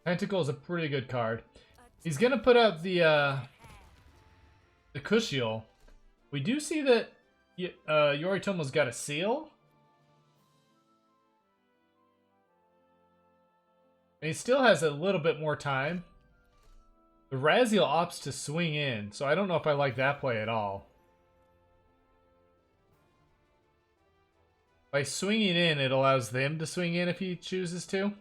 Pentacle is a pretty good card. He's going to put out the Kushiel. We do see that Yoritomo's got a seal. And he still has a little bit more time. The Raziel opts to swing in, so I don't know if I like that play at all. By swinging in, it allows them to swing in if he chooses to.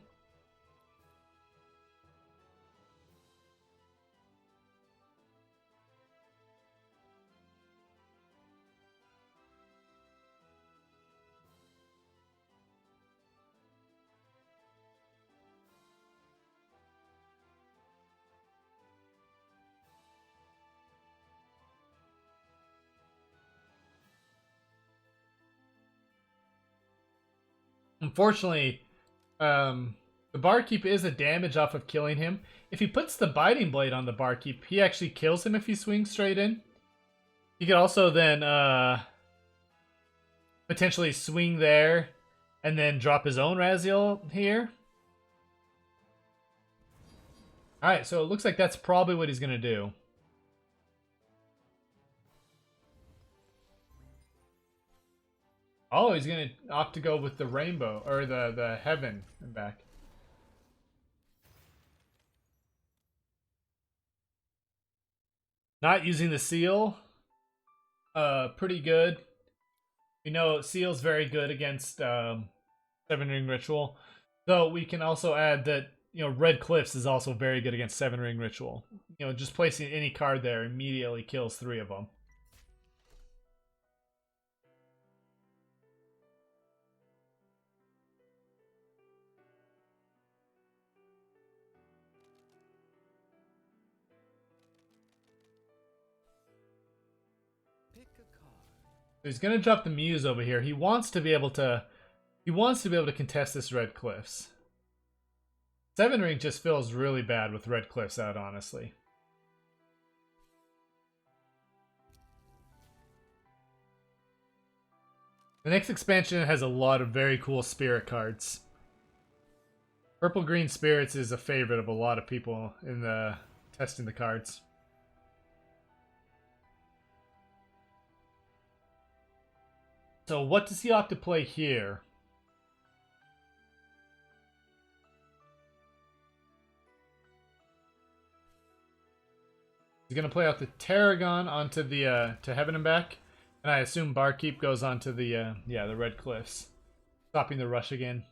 Unfortunately, the Barkeep is a damage off of killing him. If he puts the Biting Blade on the Barkeep, he actually kills him if he swings straight in. He could also then potentially swing there and then drop his own Raziel here. Alright, so it looks like that's probably what he's going to do. Oh, he's going to opt to go with the rainbow, or the heaven and back. Not using the seal. Pretty good. We know seal's very good against Seven Ring Ritual. Though we can also add that, you know, Red Cliffs is also very good against Seven Ring Ritual. You know, just placing any card there immediately kills 3 of them. Pick a card. So he's gonna drop the Muse over here. He wants to be able to contest this Red Cliffs. Seven Ring just feels really bad with Red Cliffs out, honestly. The next expansion has a lot of very cool spirit cards. Purple Green Spirits is a favorite of a lot of people in the testing the cards. So what does he opt to play here? He's gonna play out the Tarragon onto the to Heaven and back, and I assume Barkeep goes onto the the Red Cliffs, stopping the rush again.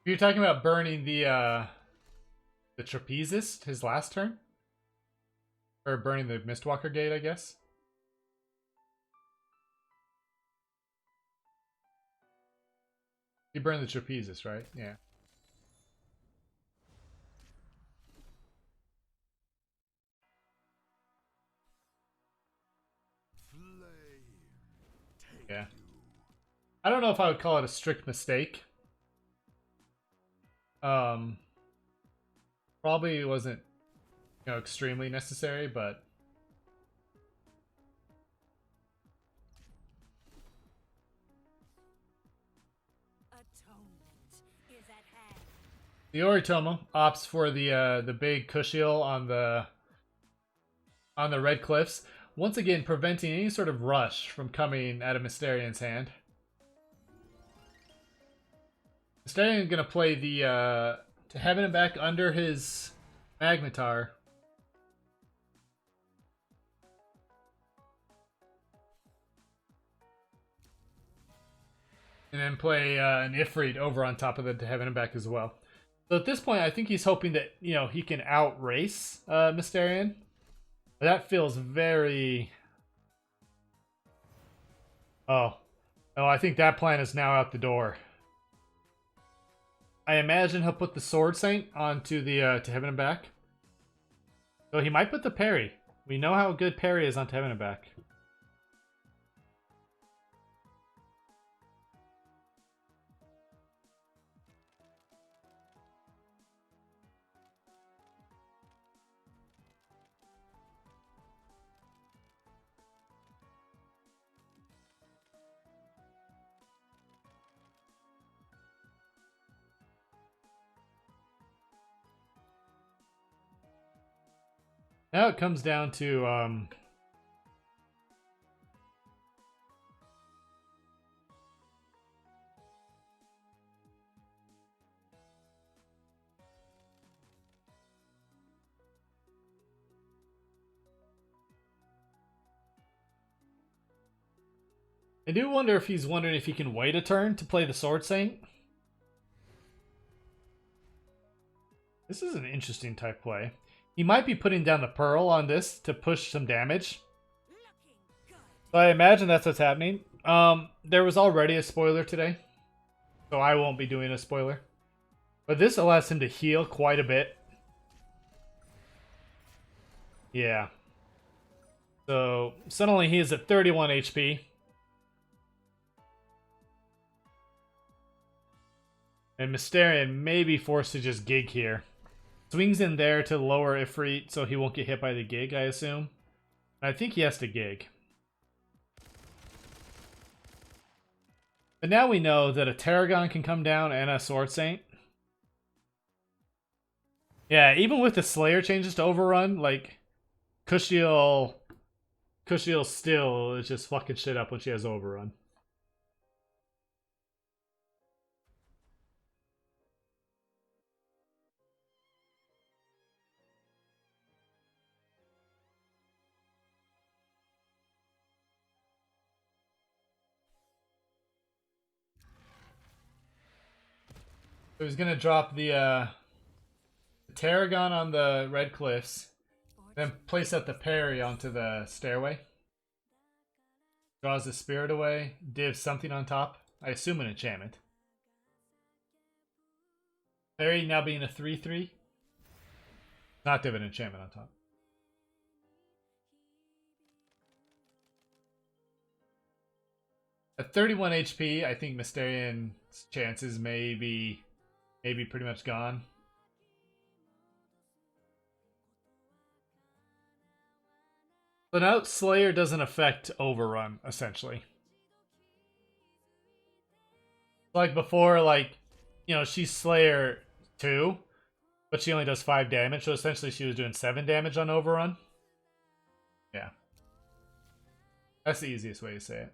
You're talking about burning the Trapezist, his last turn? Or burning the Mistwalker Gate, I guess? You burned the Trapezist, right? Yeah. Yeah. I don't know if I would call it a strict mistake. Probably wasn't, you know, extremely necessary, but Atonement is at hand. the Oritomo opts for the big Kushiel on the Red Cliffs, once again preventing any sort of rush from coming out of Mysterian's hand. Mysterian gonna play the to Heaven and back under his Magnetar. And then play an Ifrit over on top of the to Heaven and back as well. So at this point, I think he's hoping that, you know, he can outrace Mysterian. That feels very... Oh, I think that plan is now out the door. I imagine he'll put the Sword Saint onto the to Heaven and back. So he might put the parry. We know how good parry is on to Heaven and back. Now it comes down to I do wonder if he's wondering if he can wait a turn to play the Sword Saint. This is an interesting type play. He might be putting down the Pearl on this to push some damage. So I imagine that's what's happening. There was already a spoiler today, so I won't be doing a spoiler. But this allows him to heal quite a bit. Yeah. So suddenly he is at 31 HP. And Mysterion may be forced to just gig here. Swings in there to lower Ifrit so he won't get hit by the gig, I assume. And I think he has to gig. But now we know that a Tarragon can come down and a Sword Saint. Yeah, even with the Slayer changes to Overrun, like, Kushiel still is just fucking shit up when she has Overrun. So he's gonna drop the Tarragon on the Red Cliffs, then place out the parry onto the stairway. Draws the spirit away, divs something on top. I assume an enchantment. Parry now being a 3/3. Not div an enchantment on top. At 31 HP, I think Mysterion's chances may be pretty much gone. So now Slayer doesn't affect Overrun, essentially. Like before, like, you know, she's Slayer 2, but she only does 5 damage, so essentially she was doing 7 damage on Overrun. Yeah. That's the easiest way to say it.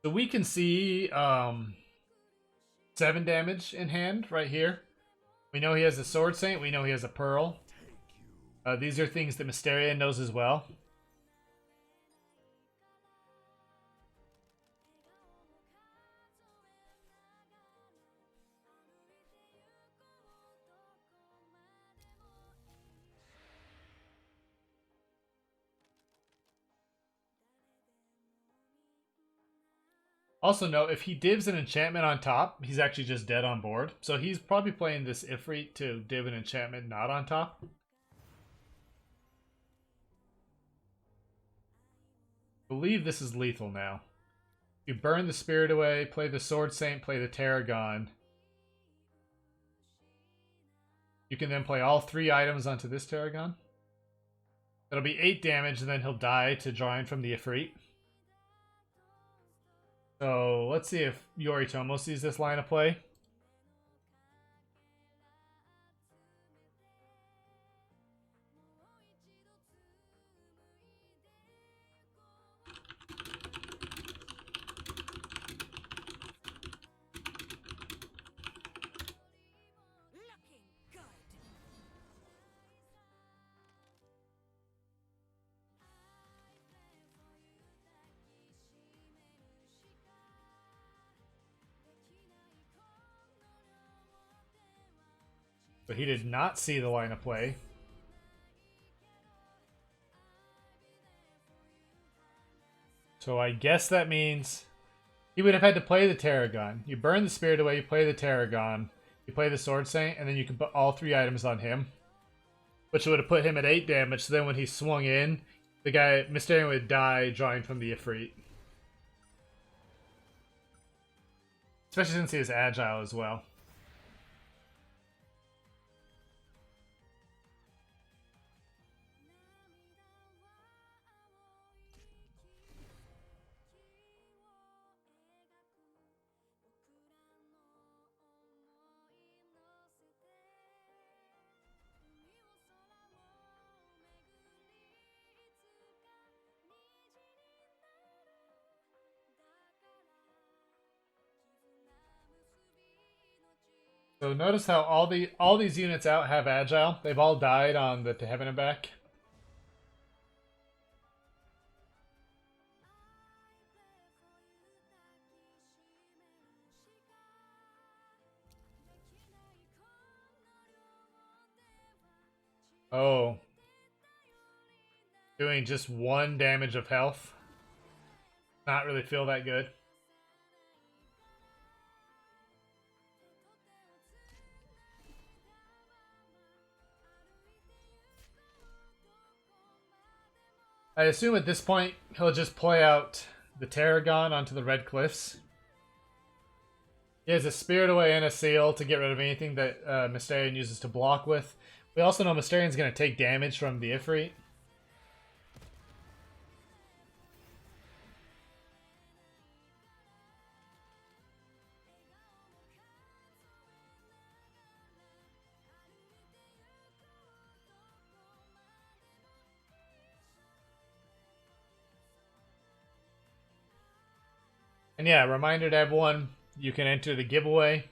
So we can see 7 damage in hand right here. We know he has a Sword Saint. We know he has a Pearl. These are things that Mysterion knows as well. Also note, if he divs an enchantment on top, he's actually just dead on board. So he's probably playing this Ifrit to div an enchantment not on top. I believe this is lethal now. You burn the spirit away, play the Sword Saint, play the Tarragon. You can then play all 3 items onto this Tarragon. That'll be 8 damage, and then he'll die to draw in from the Ifrit. So let's see if Yoritomo sees this line of play. Looking good. But he did not see the line of play. So I guess that means he would have had to play the Tarragon. You burn the spirit away, you play the Tarragon, you play the Sword Saint, and then you can put all 3 items on him. Which would have put him at 8 damage, so then when he swung in, the guy, Mysterion, would die drawing from the Ifrit. Especially since he is agile as well. So notice how all these units out have agile. They've all died on the To Heaven and Back. Oh. Doing just 1 damage of health. Not really feel that good. I assume at this point he'll just play out the Tarragon onto the Red Cliffs. He has a Spirit Away and a Seal to get rid of anything that Mysterion uses to block with. We also know Mysterion's going to take damage from the Ifrit. And yeah, reminder to everyone, you can enter the giveaway.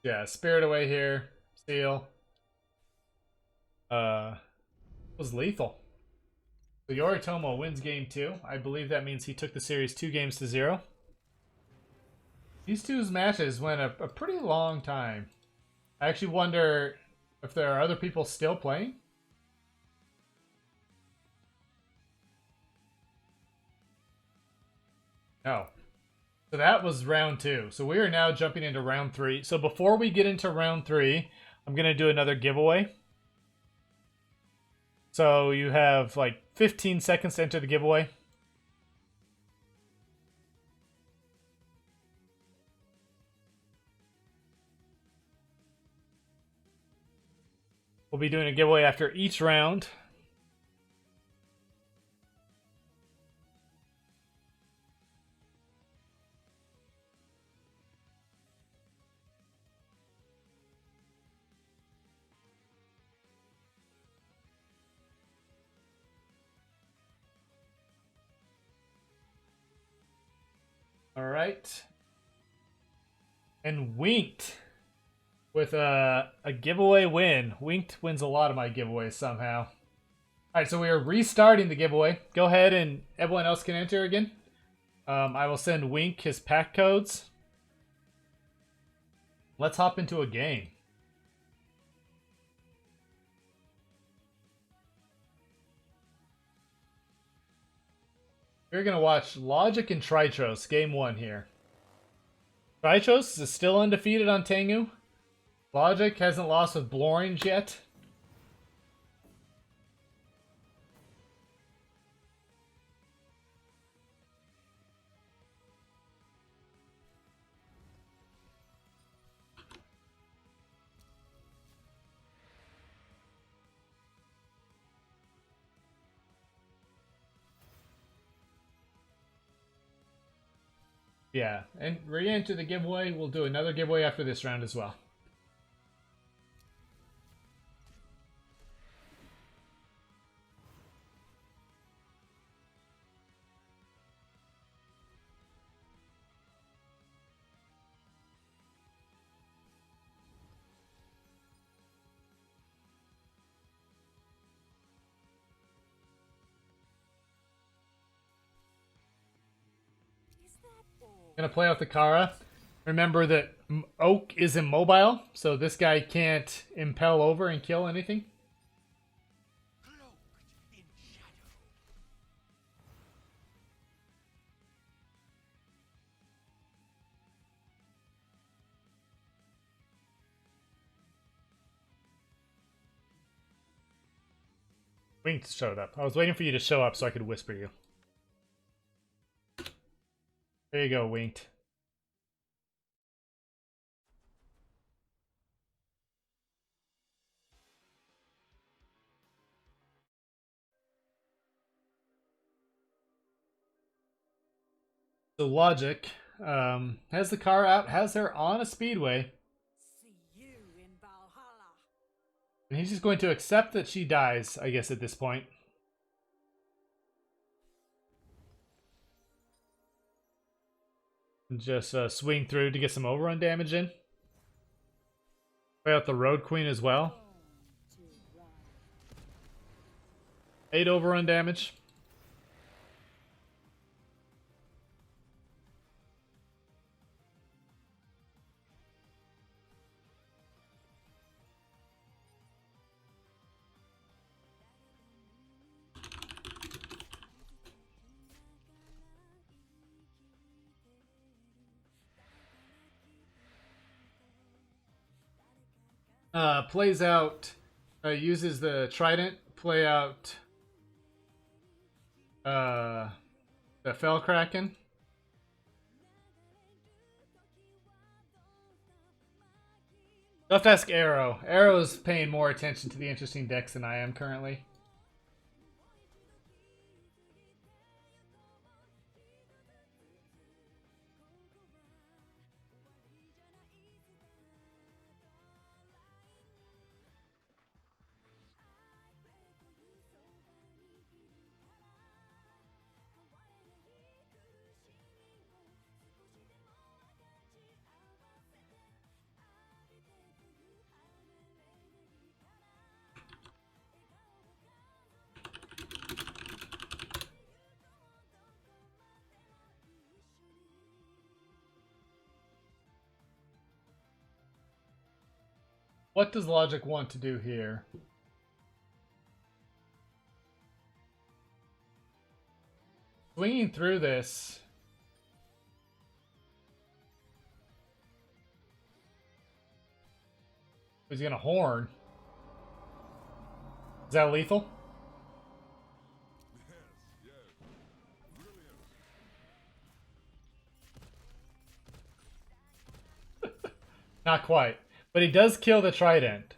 Yeah, Spirit Away here, Seal. Was lethal. So Yoritomo wins game 2. I believe that means he took the series 2-0. These two matches went a pretty long time. I actually wonder if there are other people still playing. No. So that was round 2. So we are now jumping into round 3. So before we get into round 3, I'm going to do another giveaway. So you have like 15 seconds to enter the giveaway. We'll be doing a giveaway after each round. All right. And Winked with a giveaway win. Winked wins a lot of my giveaways somehow. All right, so we are restarting the giveaway. Go ahead and everyone else can enter again. I will send Wink his pack codes. Let's hop into a game. We're going to watch Logic and Tritros, game 1 here. Tritros is still undefeated on Tengu. Logic hasn't lost with Blorange yet. Yeah, and re-enter the giveaway. We'll do another giveaway after this round as well. Is that all? Gonna play out the Kara. Remember that Oak is immobile, so this guy can't impel over and kill anything. Cloaked in shadow. Winked showed up. I was waiting for you to show up so I could whisper you. There you go, Winked. So Logic has the car out, has her on a speedway, See you in Valhalla. and he's just going to accept that she dies, I guess, at this point. And just swing through to get some overrun damage in. Play out the Road Queen as well. Born to run. 8 overrun damage. Plays out, uses the trident, play out the Fell Kraken. You'll have to ask Arrow. Arrow's paying more attention to the interesting decks than I am currently. What does Logic want to do here? Swinging through this. He's gonna horn. Is that lethal? Not quite. But he does kill the trident.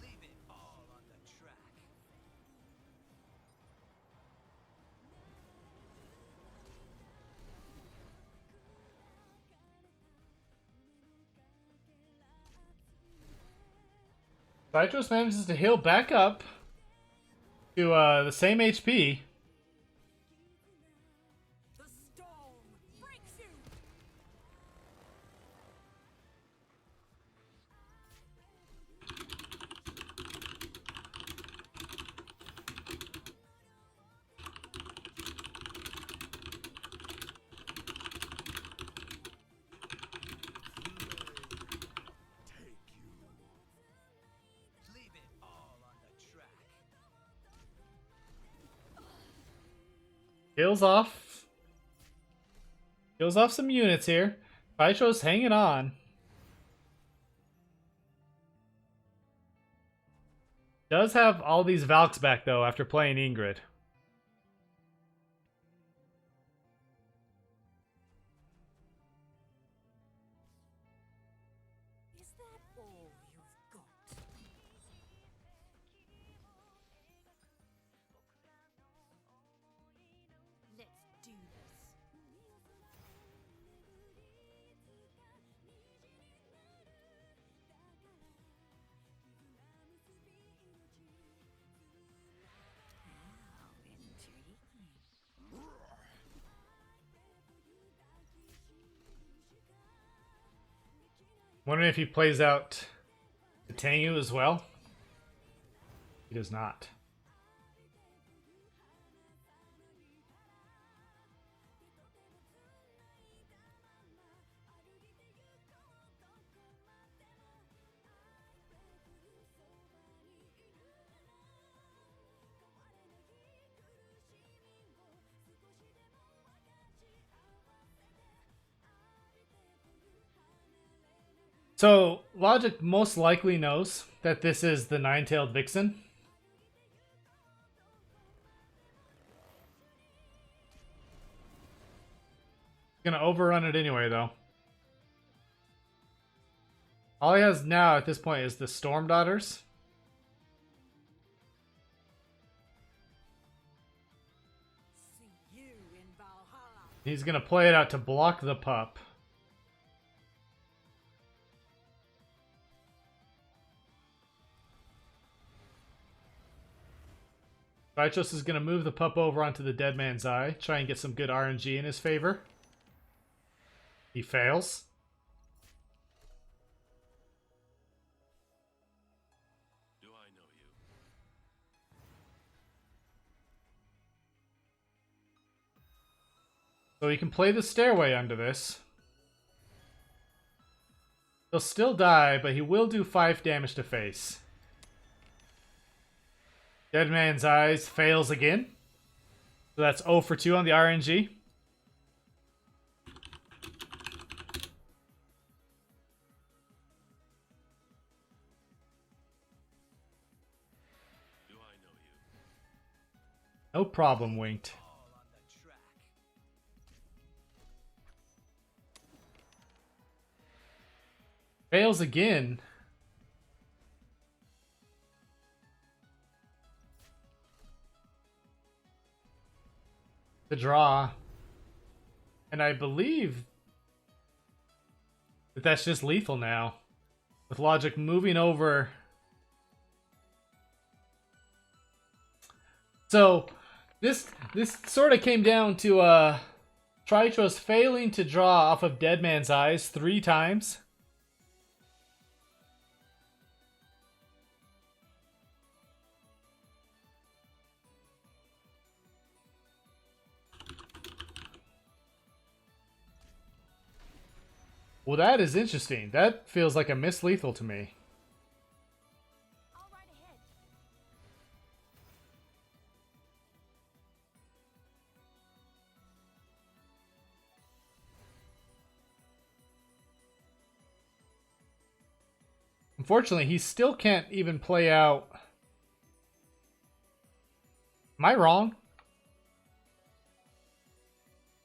Leave it all on the track. Cytros manages to heal back up to the same HP. The storm breaks you. Leave it all on the track. Kills off. Kills off some units here. Cytros hanging on. Does have all these Valks back though after playing Ingrid. Is that all you've got? Let's do this. How intriguing. Wondering if he plays out the Tengu as well. He does not. So, Logic most likely knows that this is the Nine-Tailed Vixen. Gonna overrun it anyway, though. All he has now at this point is the Storm Daughters. See you in Valhalla. He's gonna play it out to block the pup. Cytros is going to move the pup over onto the Dead Man's Eye, try and get some good RNG in his favor. He fails. Do I know you? So he can play the Stairway under this. He'll still die, but he will do 5 damage to face. Dead Man's Eyes fails again. So that's 0 for 2 on the RNG. No problem, Winked. All on the track. Fails again. The draw. And I believe that that's just lethal now. With Logic moving over. So, this sort of came down to Tritros failing to draw off of Dead Man's Eyes 3 times. Well, that is interesting. That feels like a miss lethal to me. All right ahead. Unfortunately, he still can't even play out. Am I wrong?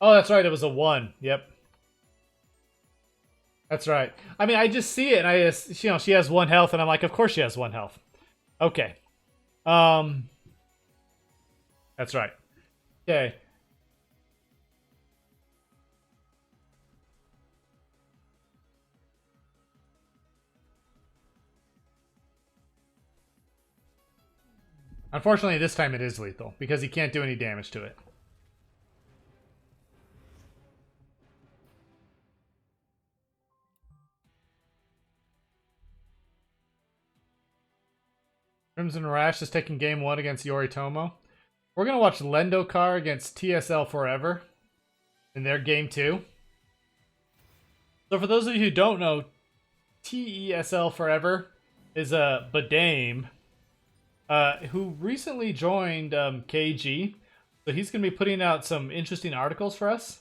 Oh, that's right. It was a 1. Yep. That's right. I mean, I just see it, and I just, you know, she has 1 health, and I'm like, of course she has 1 health. Okay. That's right. Okay. Unfortunately, this time it is lethal, because he can't do any damage to it. Crimson Rash is taking game 1 against Yoritomo. We're going to watch Lendokar against TSL Forever in their game 2. So for those of you who don't know, TESL Forever is a Badame who recently joined KG. So he's going to be putting out some interesting articles for us.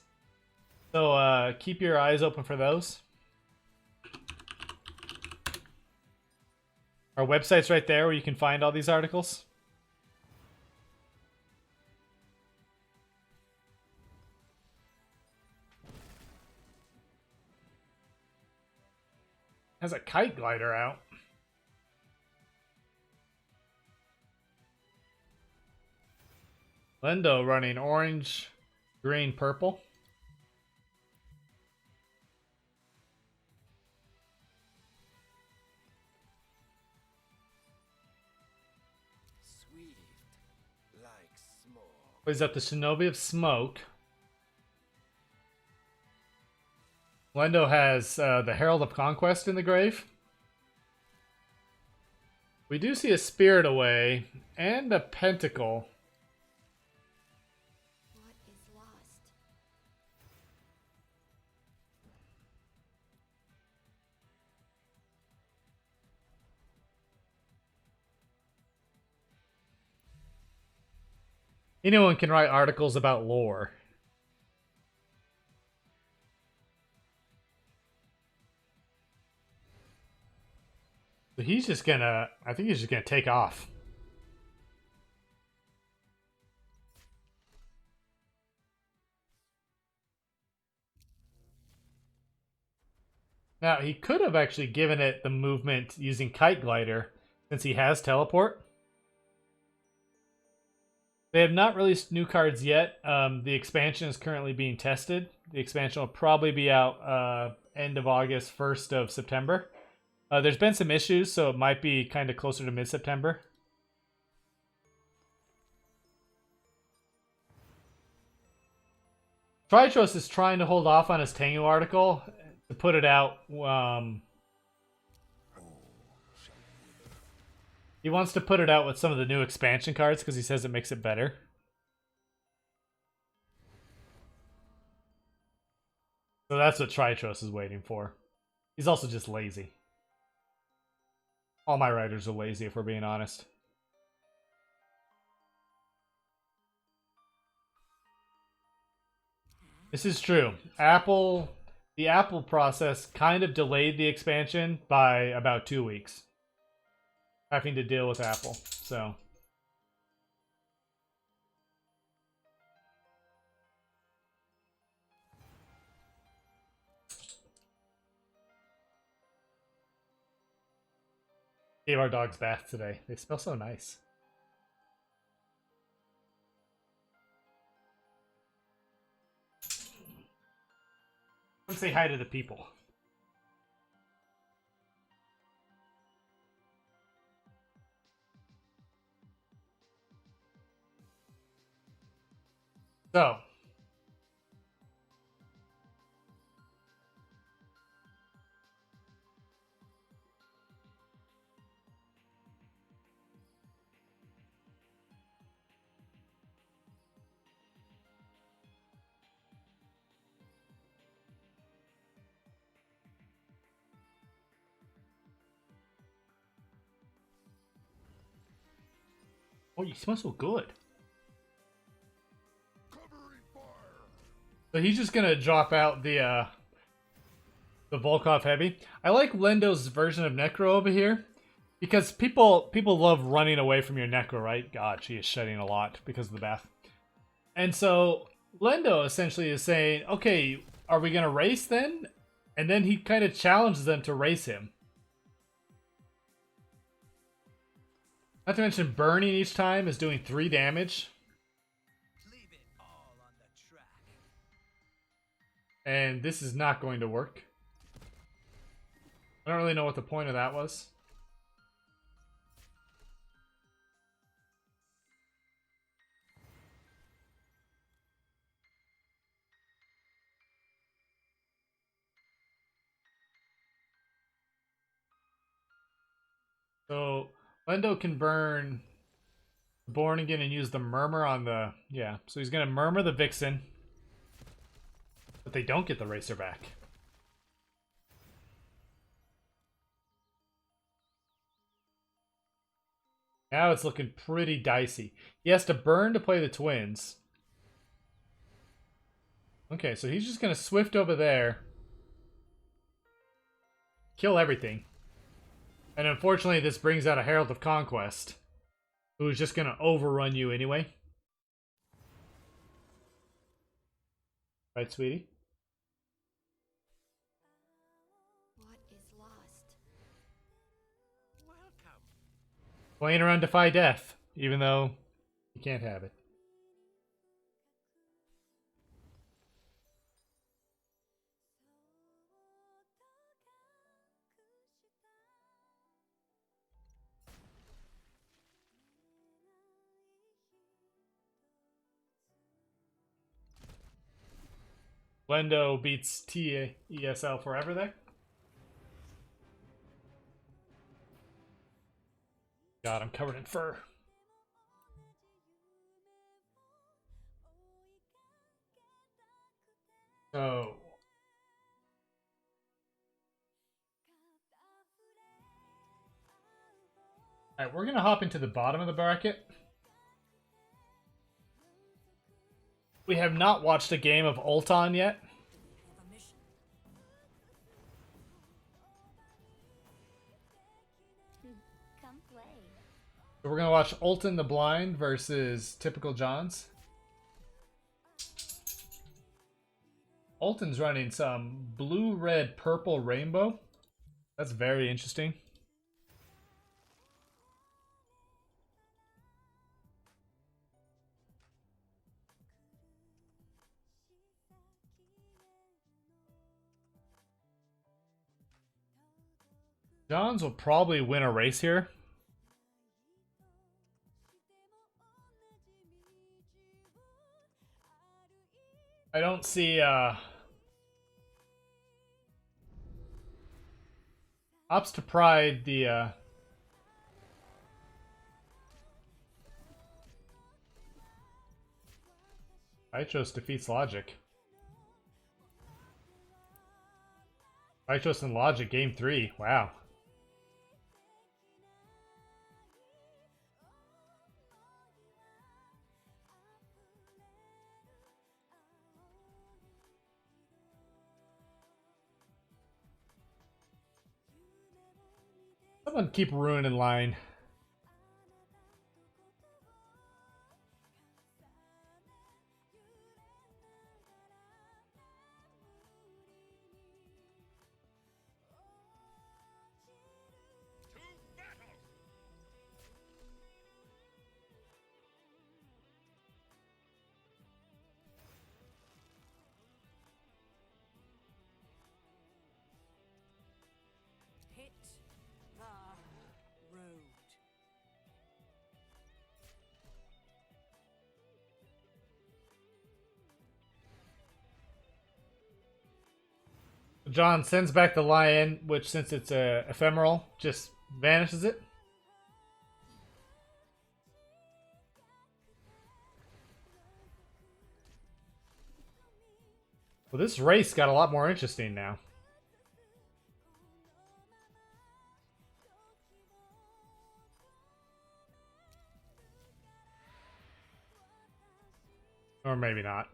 So keep your eyes open for those. Our website's right there where you can find all these articles. Has a kite glider out. Lendo running orange, green, purple. Sweet like smoke. Plays up the Shinobi of Smoke. Lendo has the Herald of Conquest in the grave. We do see a Spirit Away and a Pentacle. What is lost? Anyone can write articles about lore. So he's just gonna, I think he's just gonna take off. Now, he could have actually given it the movement using Kite Glider, since he has Teleport. They have not released new cards yet. The expansion is currently being tested. The expansion will probably be out end of August, 1st of September. There's been some issues, so it might be kind of closer to mid-September. Tritros is trying to hold off on his Tengu article to put it out. He wants to put it out with some of the new expansion cards because he says it makes it better. So that's what Tritros is waiting for. He's also just lazy. All my writers are lazy, if we're being honest. This is true. The Apple process kind of delayed the expansion by about 2 weeks. Having to deal with Apple, so. Gave our dogs baths today. They smell so nice. Come say hi to the people. So, oh, you smell so good. So he's just gonna drop out the Volkov Heavy. I like Lendo's version of Necro over here because people love running away from your Necro, right? God, she is shedding a lot because of the bath. And so Lendo essentially is saying, okay, are we gonna race then? And then he kind of challenges them to race him. Not to mention burning each time is doing 3 damage. Leave it all on the track. And this is not going to work. I don't really know what the point of that was. So, Lendo can burn Born Again and use the Murmur on the... Yeah, so he's going to Murmur the Vixen. But they don't get the Racer back. Now it's looking pretty dicey. He has to burn to play the Twins. Okay, so he's just going to Swift over there. Kill everything. And unfortunately, this brings out a Herald of Conquest, who's just going to overrun you anyway. Right, sweetie? What is lost? Welcome. Playing around Defy Death, even though you can't have it. Lendo beats TESL forever there. God, I'm covered in fur. So... Alright, we're gonna hop into the bottom of the bracket. We have not watched a game of Ulton yet. Come play. So we're gonna watch Ulton the Blind versus Typical Johns. Ulton's running some blue, red, purple, rainbow. That's very interesting. Johns will probably win a race here. I don't see Ops to Pride, the Vitros defeats Logic. Vitros and Logic game 3. Wow. Someone keep Ruin in line. John sends back the lion, which, since it's ephemeral, just vanishes it. Well, this race got a lot more interesting now. Or maybe not.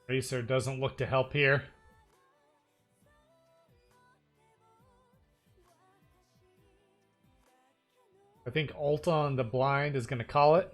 Racer doesn't look to help here. I think Ulta on the blind is going to call it.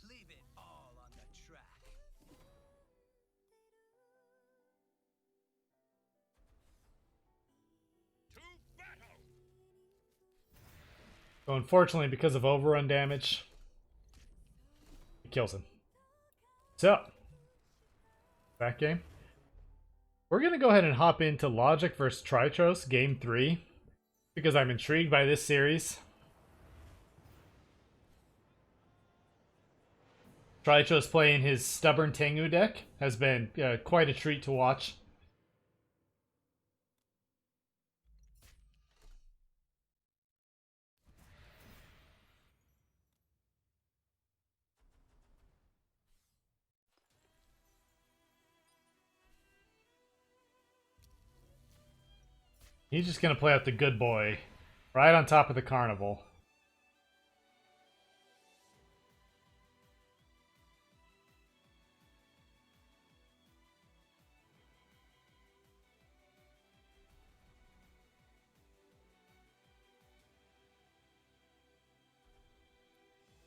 Leave it all on the track. To battle! So unfortunately, because of overrun damage, it kills him. So, back game. We're going to go ahead and hop into Logic versus Tritros, Game 3, because I'm intrigued by this series. Tritros playing his Stubborn Tengu deck has been quite a treat to watch. He's just going to play out the good boy right on top of the carnival.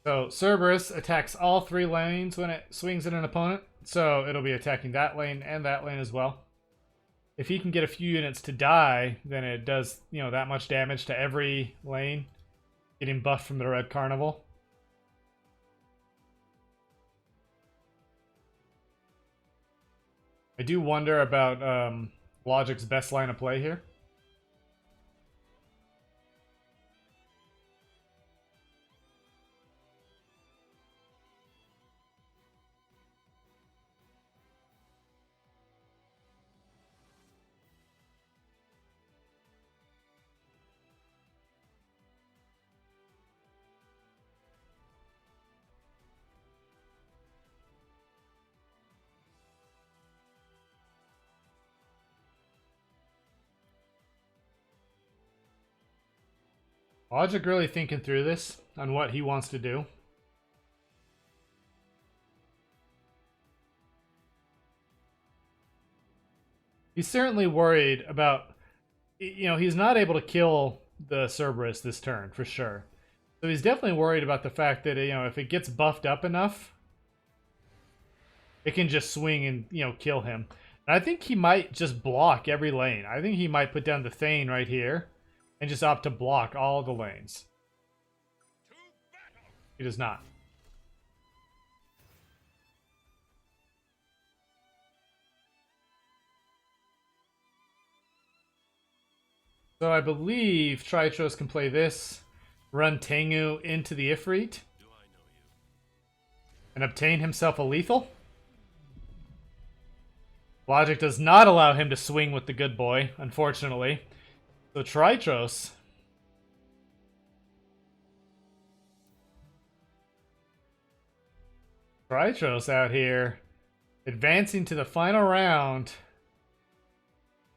So Cerberus attacks all 3 lanes when it swings at an opponent, so it'll be attacking that lane and that lane as well. If he can get a few units to die, then it does, that much damage to every lane, getting buffed from the Red Carnival. I do wonder about Logic's best line of play here. Logic really thinking through this on what he wants to do. He's certainly worried about, he's not able to kill the Cerberus this turn, for sure. So he's definitely worried about the fact that, if it gets buffed up enough, it can just swing and, kill him. And I think he might just block every lane. I think he might put down the Thane right here and just opt to block all the lanes. He does not. So I believe Tritros can play this, run Tengu into the Ifrit, Do I know you? and obtain himself a lethal. Logic does not allow him to swing with the good boy, unfortunately. So Tritros out here advancing to the final round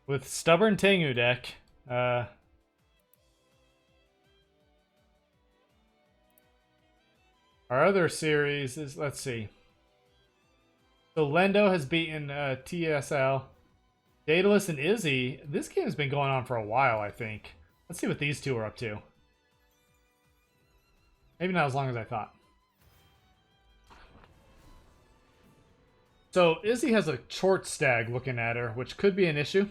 with Stubborn Tengu deck. Our other series is, let's see. So Lendo has beaten TSL. Daedalus and Izzy. This game has been going on for a while, I think. Let's see what these two are up to. Maybe not as long as I thought. So Izzy has a short stag looking at her, which could be an issue.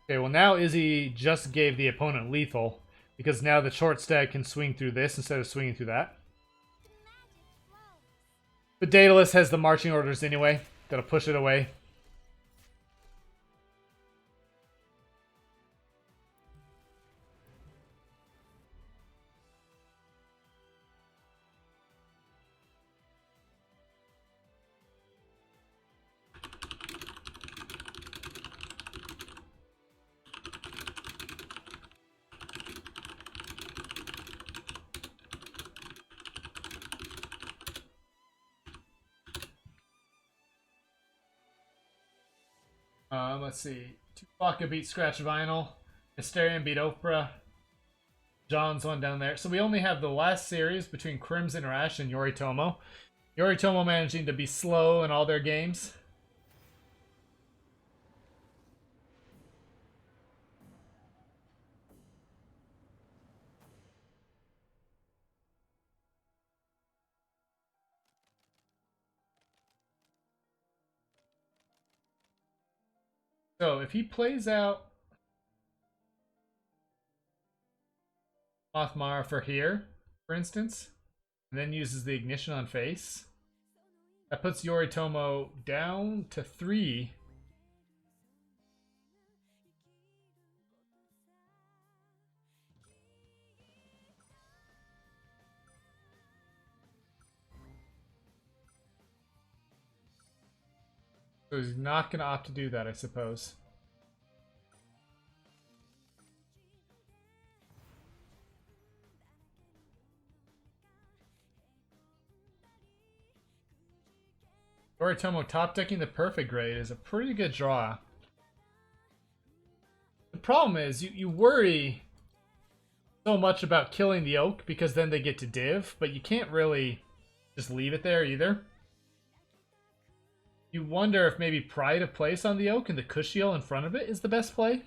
Okay, well now Izzy just gave the opponent lethal, because now the short stag can swing through this instead of swinging through that. But Daedalus has the marching orders anyway, that'll push it away. Let's see. Tupaka beat Scratch Vinyl. Hysterian beat Oprah. John's one down there. So we only have the last series between Crimson Rash and Yoritomo. Yoritomo managing to be slow in all their games. So if he plays out Mothmara for here, for instance, and then uses the ignition on face, that puts Yoritomo down to 3. So he's not going to opt to do that, I suppose. Yoritomo top decking the perfect grade is a pretty good draw. The problem is you worry so much about killing the oak because then they get to div, but you can't really just leave it there either. You wonder if maybe Pride of Place on the oak and the Kushiel in front of it is the best play.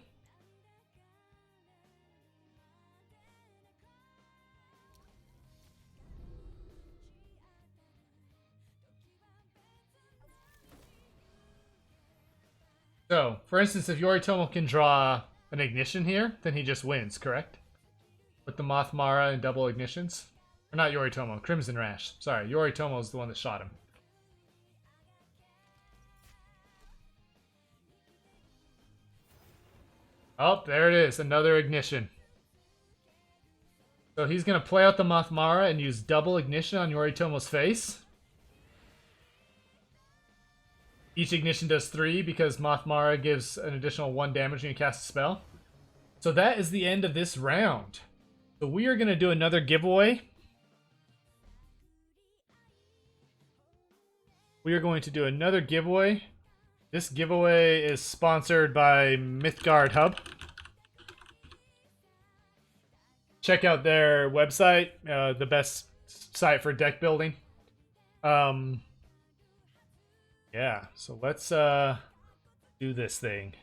So, for instance, if Yoritomo can draw an ignition here, then he just wins, correct? With the Mothmara and double ignitions. Or not Yoritomo, Crimson Rash. Sorry, Yoritomo is the one that shot him. Oh, there it is. Another ignition. So he's going to play out the Mothmara and use double ignition on Yoritomo's face. Each ignition does 3 because Mothmara gives an additional 1 damage when you cast a spell. So that is the end of this round. So we are going to do another giveaway. We are going to do another giveaway. This giveaway is sponsored by Mythgard Hub. Check out their website, the best site for deck building. Yeah, so let's do this thing.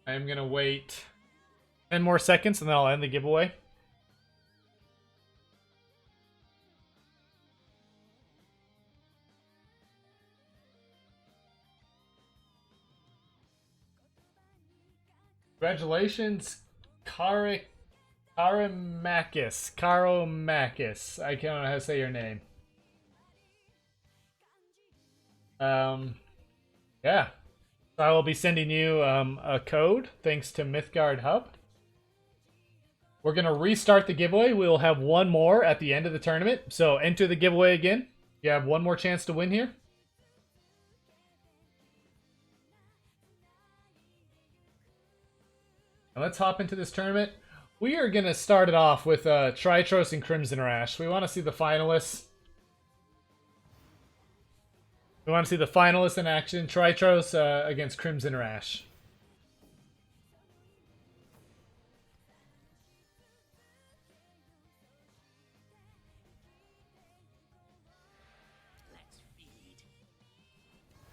I am gonna wait 10 more seconds and then I'll end the giveaway. Congratulations, Karamakis. Karomakis. I don't know how to say your name. Yeah. I will be sending you a code thanks to Mythgard Hub. We're going to restart the giveaway. We will have one more at the end of the tournament. So enter the giveaway again. You have one more chance to win here. Now let's hop into this tournament. We are going to start it off with Tritros and Crimson Rash. We want to see the finalists. We want to see the finalists in action. Tritros against Crimson Rash.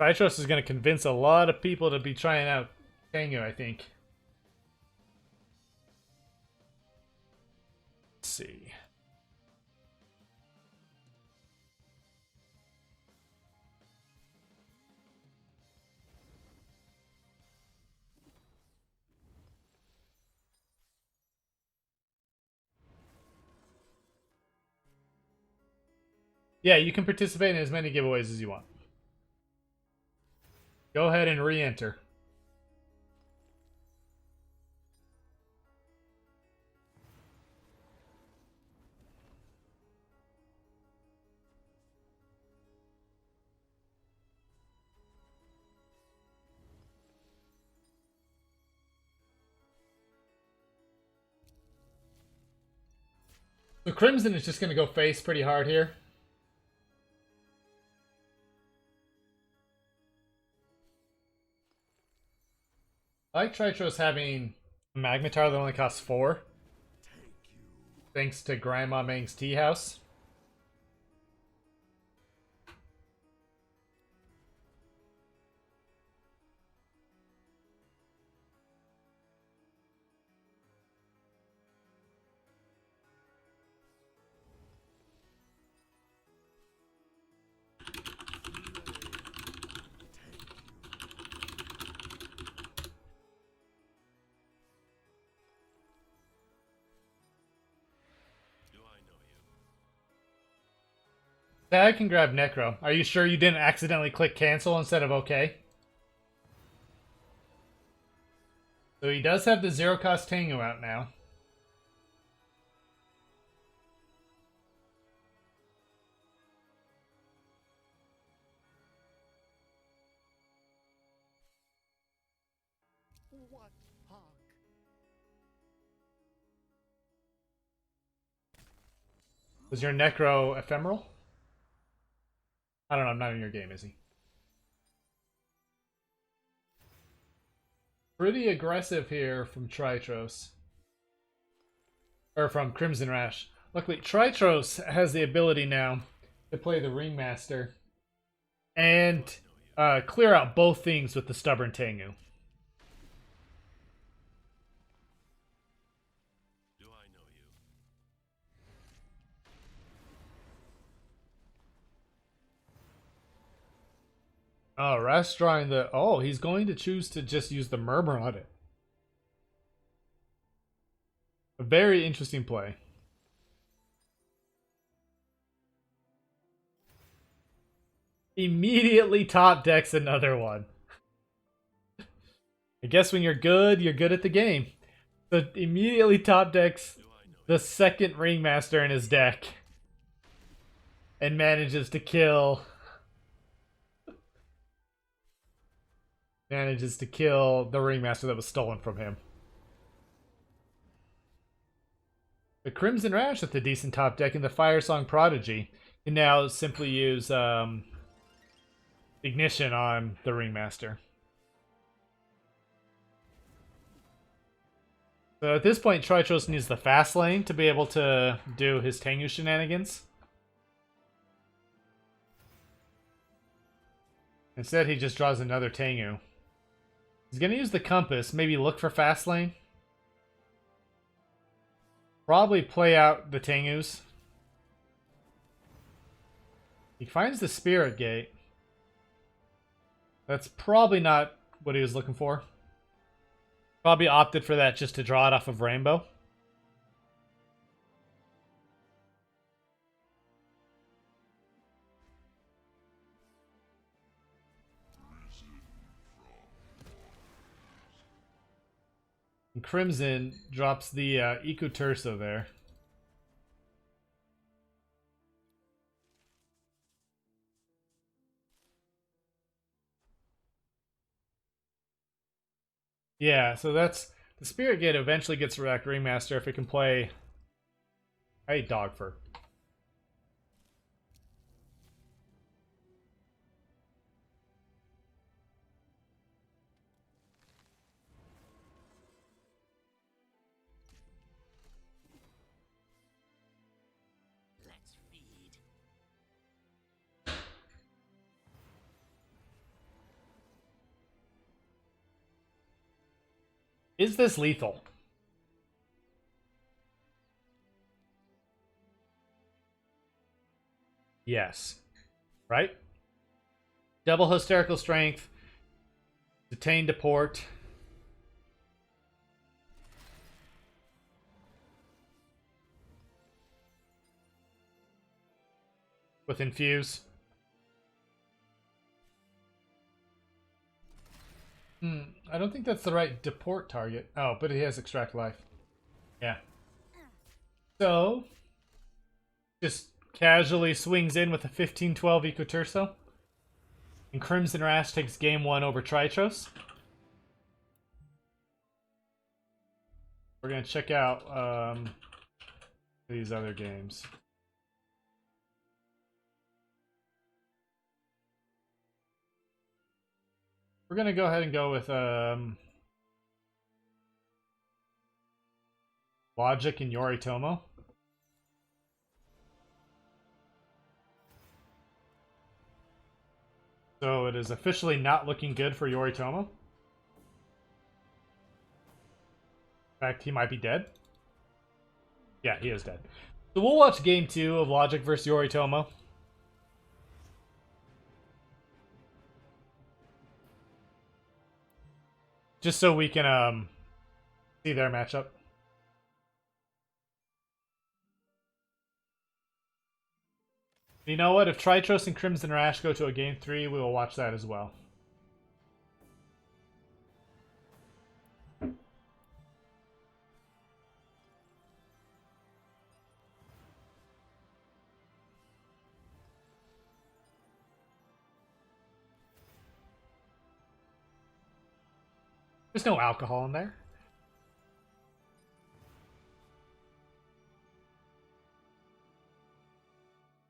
Tritros is going to convince a lot of people to be trying out Tengu, I think. Let's see. Yeah, you can participate in as many giveaways as you want. Go ahead and re-enter. So Crimson is just going to go face pretty hard here. I like Tritros having a Magnetar that only costs 4. Thanks to Grandma Mang's tea house. Do I know you? Dad can grab Necro. Are you sure you didn't accidentally click cancel instead of OK? So he does have the zero cost Tengu out now. What Hawk? Was your Necro ephemeral? I don't know, I'm not in your game, is he? Pretty aggressive here from Tritros. Or from Crimson Rash. Luckily, Tritros has the ability now to play the Ringmaster and clear out both things with the Stubborn Tengu. Do I know you? Oh, Rash drawing the... Oh, he's going to choose to just use the Murmur on it. A very interesting play. Immediately top decks another one. I guess when you're good at the game. So immediately top decks Do I know you? the second Ringmaster in his deck. And manages to kill... Manages to kill the Ringmaster that was stolen from him. The Crimson Rash with the decent top deck and the Firesong Prodigy can now simply use Ignition on the Ringmaster. So at this point, Tritros needs the fast lane to be able to do his Tengu shenanigans. Instead, he just draws another Tengu. He's going to use the Compass, maybe look for fast lane. Probably play out the Tengus. He finds the Spirit Gate. That's probably not what he was looking for. Probably opted for that just to draw it off of Rainbow. And Crimson drops the Eco Turso there. Yeah, so that's... The Spirit Gate eventually gets Rack Ringmaster if it can play... I hate Dogfur. Let's feed. Is this lethal? Yes. Right? Double hysterical strength. Detain to port. With infuse. I don't think that's the right deport target. Oh, but he has extract life. Yeah. So, just casually swings in with a 15-12 Eco Terso. And Crimson Rash takes game 1 over Tritros. We're going to check out these other games. We're going to go ahead and go with Logic and Yoritomo. So it is officially not looking good for Yoritomo. In fact, he might be dead. Yeah, he is dead. So we'll watch game 2 of Logic versus Yoritomo. Just so we can see their matchup. You know what? If Tritros and Crimson Rash go to a game 3, we will watch that as well. There's no alcohol in there.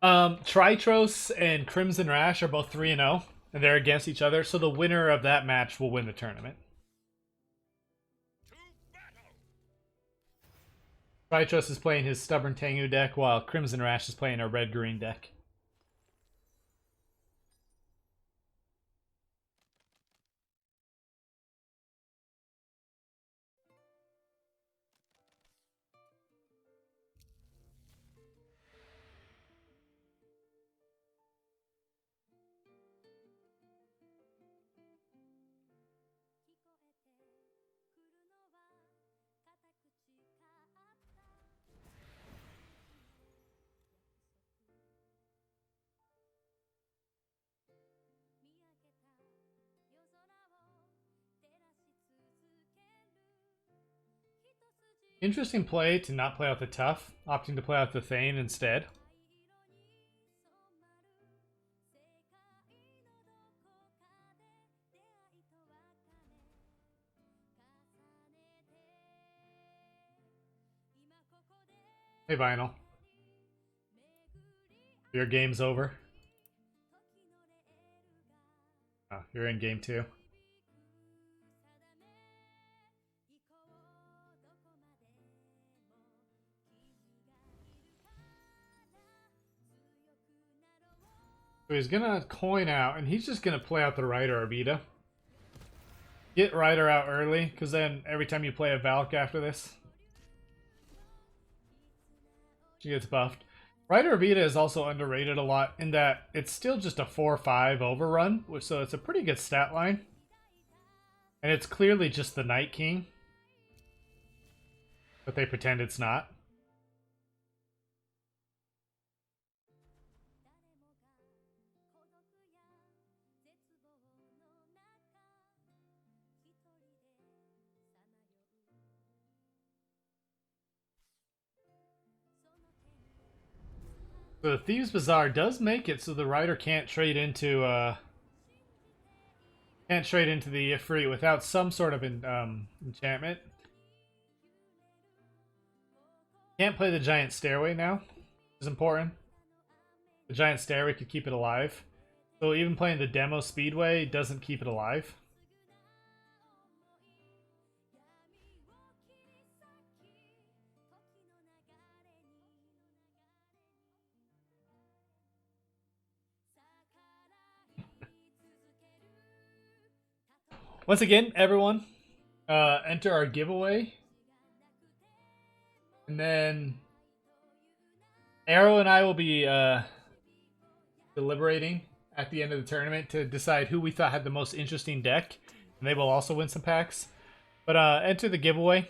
Tritros and Crimson Rash are both 3-0, and they're against each other, so the winner of that match will win the tournament. Tritros is playing his Stubborn Tengu deck, while Crimson Rash is playing a red-green deck. Interesting play to not play out the tough, opting to play out the Thane instead. Hey, Vinyl. Your game's over. Oh, you're in game 2. So he's gonna coin out, and he's just gonna play out the Rider Arvida. Get Rider out early, because then every time you play a Valk after this, she gets buffed. Rider Arvida is also underrated a lot in that it's still just a 4-5 overrun, so it's a pretty good stat line. And it's clearly just the Night King, but they pretend it's not. So the Thieves Bazaar does make it so the Rider can't trade into the Ifrit without some sort of enchantment. Can't play the Giant Stairway now, which is important. The Giant Stairway could keep it alive. So even playing the Demo Speedway doesn't keep it alive. Once again, everyone, enter our giveaway. And then Arrow and I will be deliberating at the end of the tournament to decide who we thought had the most interesting deck. And they will also win some packs. But enter the giveaway.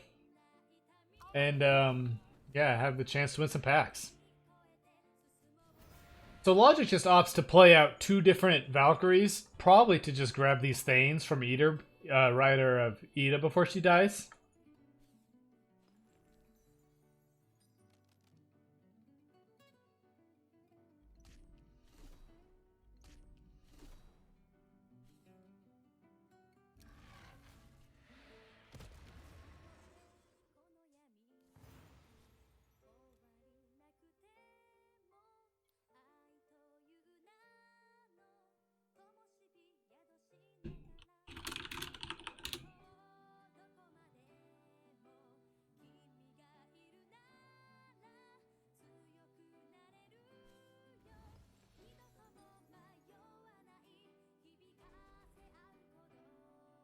And yeah, have the chance to win some packs. So Logic just opts to play out 2 different Valkyries, probably to just grab these Thanes from Ida, Rider of Ida before she dies.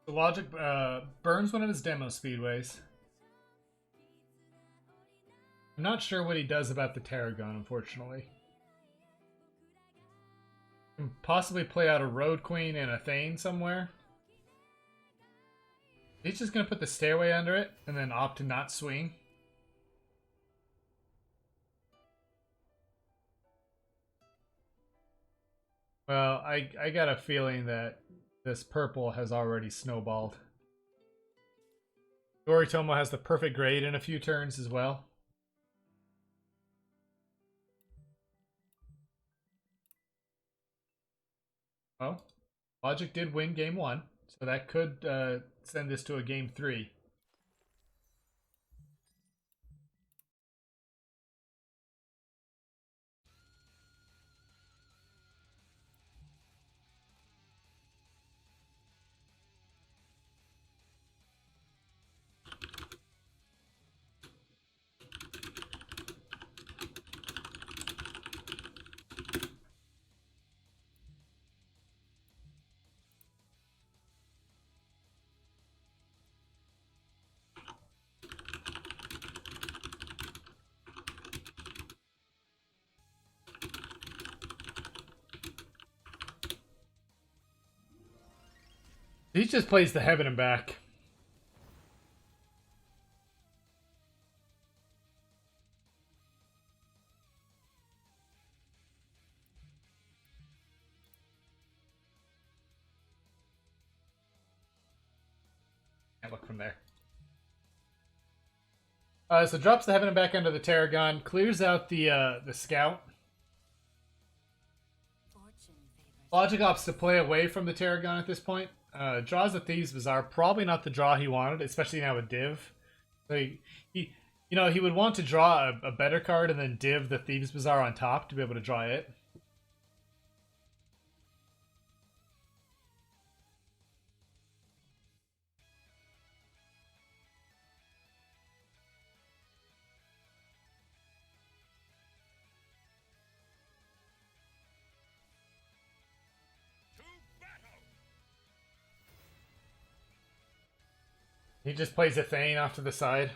So Logic burns one of his demo speedways. I'm not sure what he does about the Tarragon, unfortunately. Can possibly play out a Road Queen and a Thane somewhere. He's just going to put the Stairway under it and then opt to not swing. Well, I got a feeling that this purple has already snowballed. Yoritomo has the perfect grade in a few turns as well. Well, Logic did win game 1, so that could send this to a game 3. He just plays the Heaven and Back. Can't look from there. So drops the Heaven and Back under the Tarragon, clears out the Scout. Logic opts to play away from the Tarragon at this point. Draws the Thieves Bazaar, probably not the draw he wanted, especially now with Div. So he would want to draw a better card and then Div the Thieves Bazaar on top to be able to draw it. He just plays a Thane off to the side.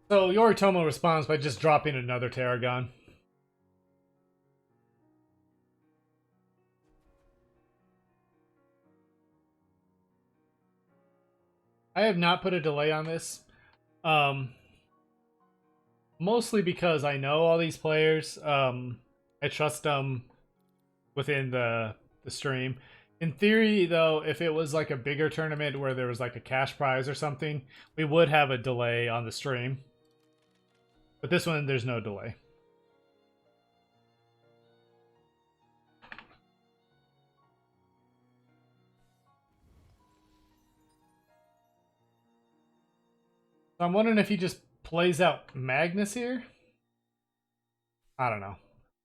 So Yoritomo responds by just dropping another Tarragon. I have not put a delay on this. Mostly because I know all these players. I trust them within the stream. In theory, though, if it was like a bigger tournament where there was like a cash prize or something, we would have a delay on the stream. But this one, there's no delay. So I'm wondering if he just plays out Magnus here? I don't know.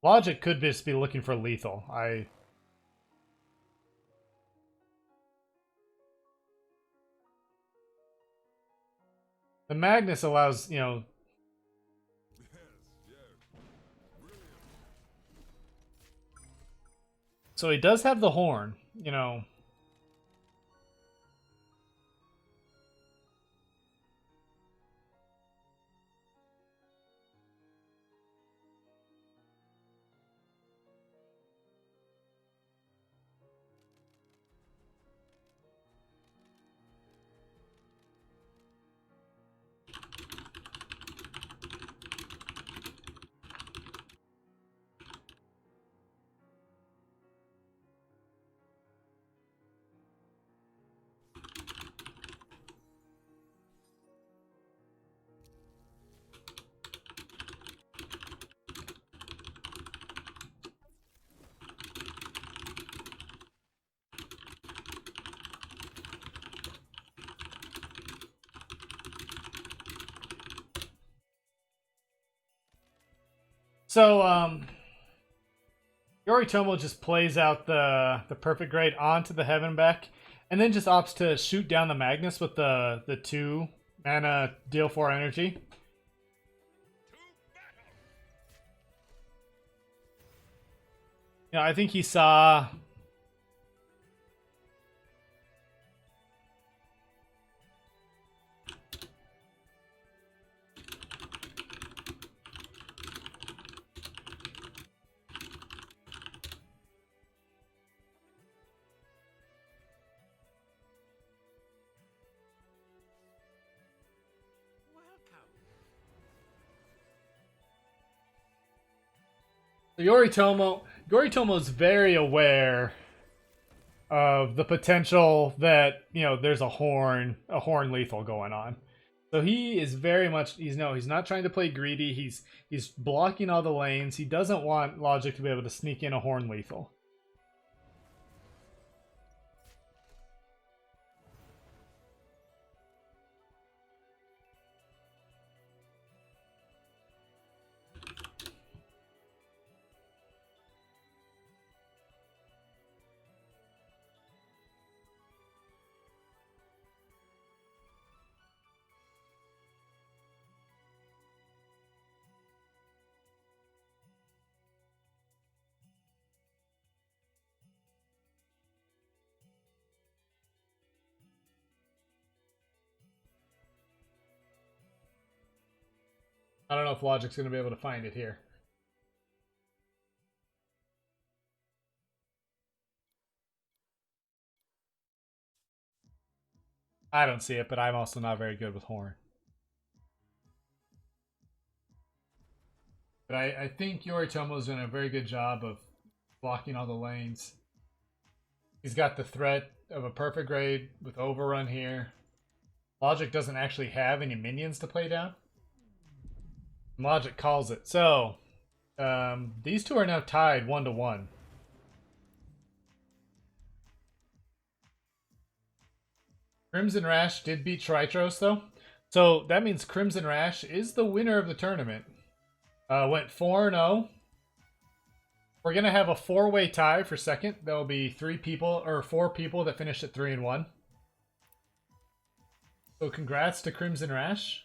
Logic could just be looking for lethal. The Magnus allows, you know... So he does have the horn, you know... So, Yoritomo just plays out the perfect grade onto the Heaven back, and then just opts to shoot down the Magnus with the 2 mana deal 4 energy. You know, I think he saw... Yoritomo is very aware of the potential that, you know, there's a horn lethal going on. So he is very much, he's not trying to play greedy. He's blocking all the lanes. He doesn't want Logic to be able to sneak in a horn lethal. I don't know if Logic's going to be able to find it here. I don't see it, but I'm also not very good with horn. But I think Yoritomo's doing a very good job of blocking all the lanes. He's got the threat of a perfect grade with overrun here. Logic doesn't actually have any minions to play down. Logic calls it. So, these two are now tied 1-1. Crimson Rash did beat Tritros, though. So, that means Crimson Rash is the winner of the tournament. Went 4-0. We're going to have a 4-way tie for second. There'll be 4 people that finished at 3-1. So, congrats to Crimson Rash.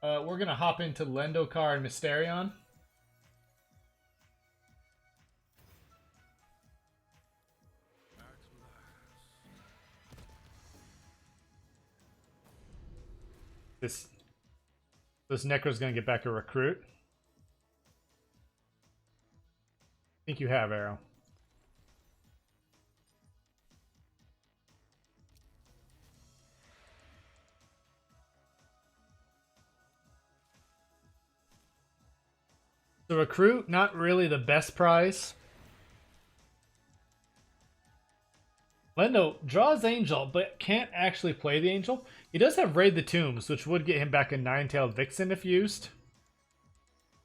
We're going to hop into Lendokar and Mysterion. This Necro's going to get back a recruit. I think you have, Arrow. The recruit, not really the best prize. Lendo draws Angel, but can't actually play the Angel. He does have Raid the Tombs, which would get him back a Nine-Tailed Vixen if used.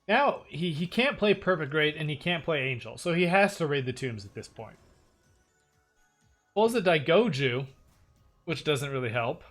Now, he can't play Perfect Raid, and he can't play Angel, so he has to Raid the Tombs at this point. Pulls a Daigoju, which doesn't really help.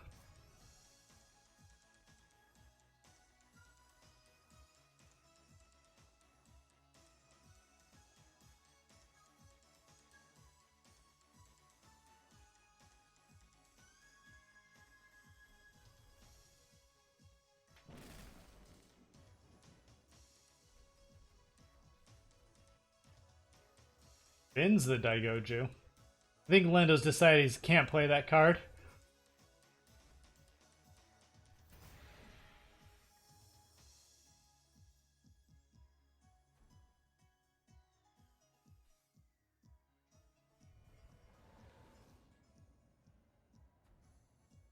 Bins the Daigoju. I think Lendo's decided he can't play that card.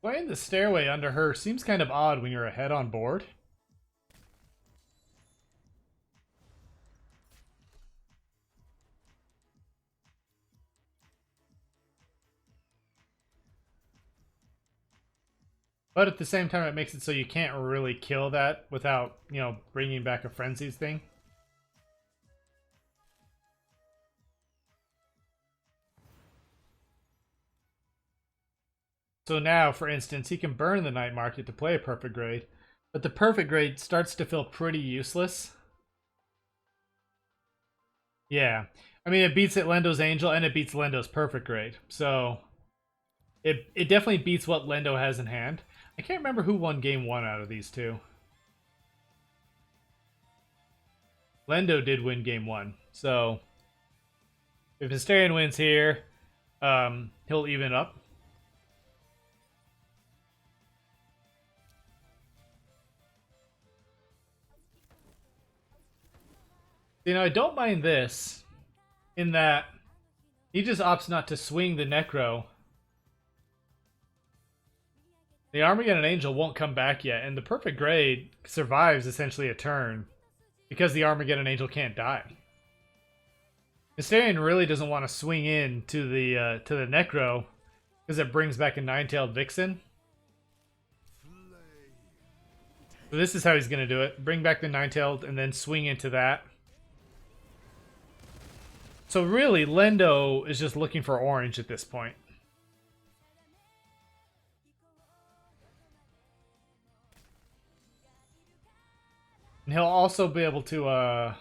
Playing the Stairway under her seems kind of odd when you're ahead on board. But at the same time, it makes it so you can't really kill that without, bringing back a Frenzies thing. So now, for instance, he can burn the Night Market to play a Perfect Grade, but the Perfect Grade starts to feel pretty useless. Yeah. I mean, it beats Lendo's Angel, and it beats Lendo's Perfect Grade. So, it definitely beats what Lendo has in hand. I can't remember who won game 1 out of these two. Lendo did win game 1. So, if Hysterian wins here, he'll even up. I don't mind this, in that he just opts not to swing the Necro. The Armageddon Angel won't come back yet, and the Perfect Grade survives essentially a turn because the Armageddon Angel can't die. Hysterian really doesn't want to swing in to the Necro because it brings back a Nine-Tailed Vixen. So this is how he's going to do it. Bring back the Nine-Tailed and then swing into that. So really, Lendo is just looking for orange at this point. And he'll also be able to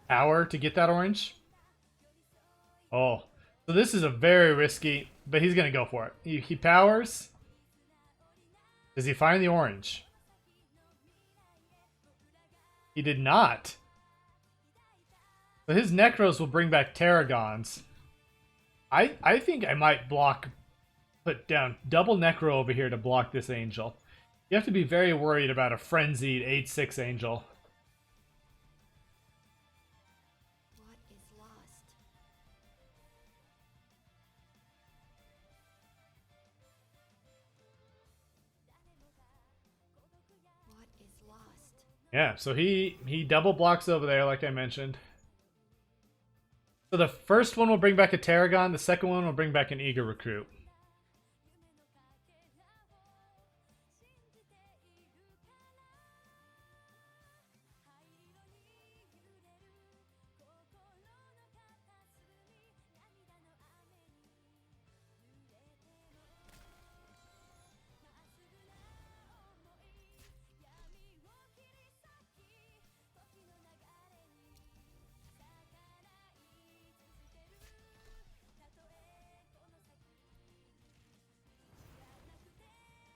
power to get that orange. Oh, so this is a very risky, but he's going to go for it. He powers. Does he find the orange? He did not. So his Necros will bring back Tarragons. I think I might put down double Necro over here to block this Angel. You have to be very worried about a frenzied 8/6 Angel. What is lost? What is lost? Yeah, so he double blocks over there, like I mentioned. So the first one will bring back a Tarragon, the second one will bring back an Eager Recruit.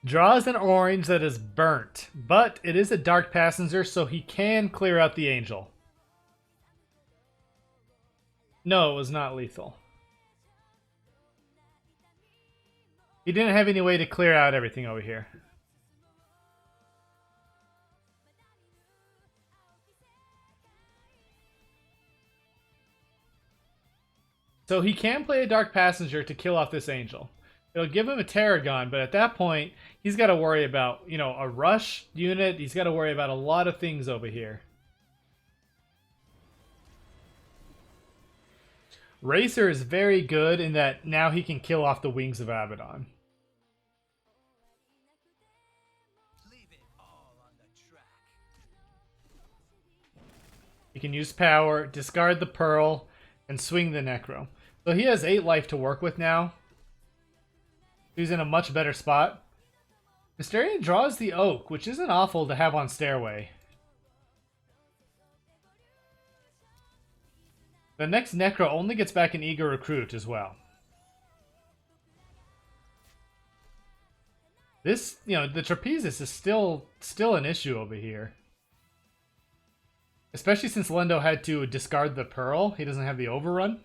Draws an orange that is burnt, but it is a Dark Passenger, so he can clear out the Angel. No, it was not lethal. He didn't have any way to clear out everything over here. So he can play a Dark Passenger to kill off this Angel. It'll give him a Tarragon, but at that point, he's got to worry about, a rush unit. He's got to worry about a lot of things over here. Racer is very good in that now he can kill off the Wings of Abaddon. Leave it all on the track. He can use power, discard the Pearl, and swing the Necro. So he has 8 life to work with now. He's in a much better spot. Mysterion draws the Oak, which isn't awful to have on Stairway. The next Necro only gets back an Eager Recruit as well. This, the Trapezis is still an issue over here. Especially since Lendo had to discard the Pearl. He doesn't have the Overrun.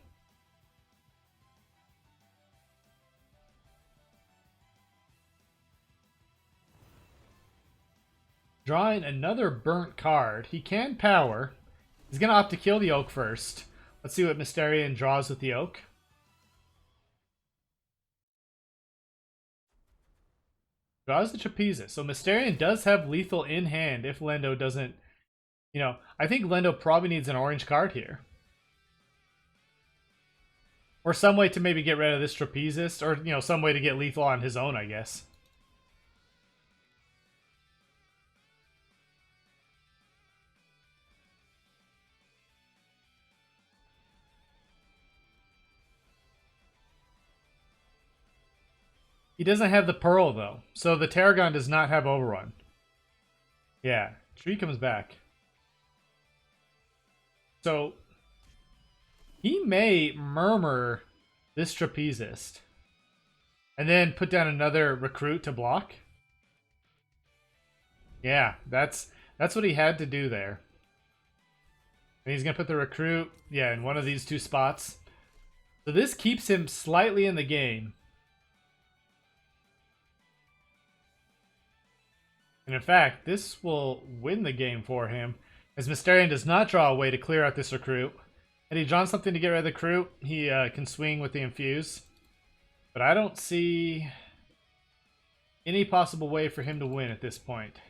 Drawing another burnt card. He can power. He's going to opt to kill the Oak first. Let's see what Mysterion draws with the Oak. Draws the Trapezis. So Mysterion does have lethal in hand if Lendo doesn't... I think Lendo probably needs an orange card here. Or some way to maybe get rid of this Trapezist. Or, some way to get lethal on his own, I guess. He doesn't have the Pearl, though. So the Tarragon does not have Overrun. Yeah, Tree comes back. So he may Murmur this Trapezist. And then put down another Recruit to block. Yeah, that's what he had to do there. And he's going to put the Recruit, in one of these 2 spots. So this keeps him slightly in the game. And in fact, this will win the game for him, as Mysterion does not draw a way to clear out this Recruit. Had he drawn something to get rid of the Recruit, he can swing with the Infuse. But I don't see any possible way for him to win at this point.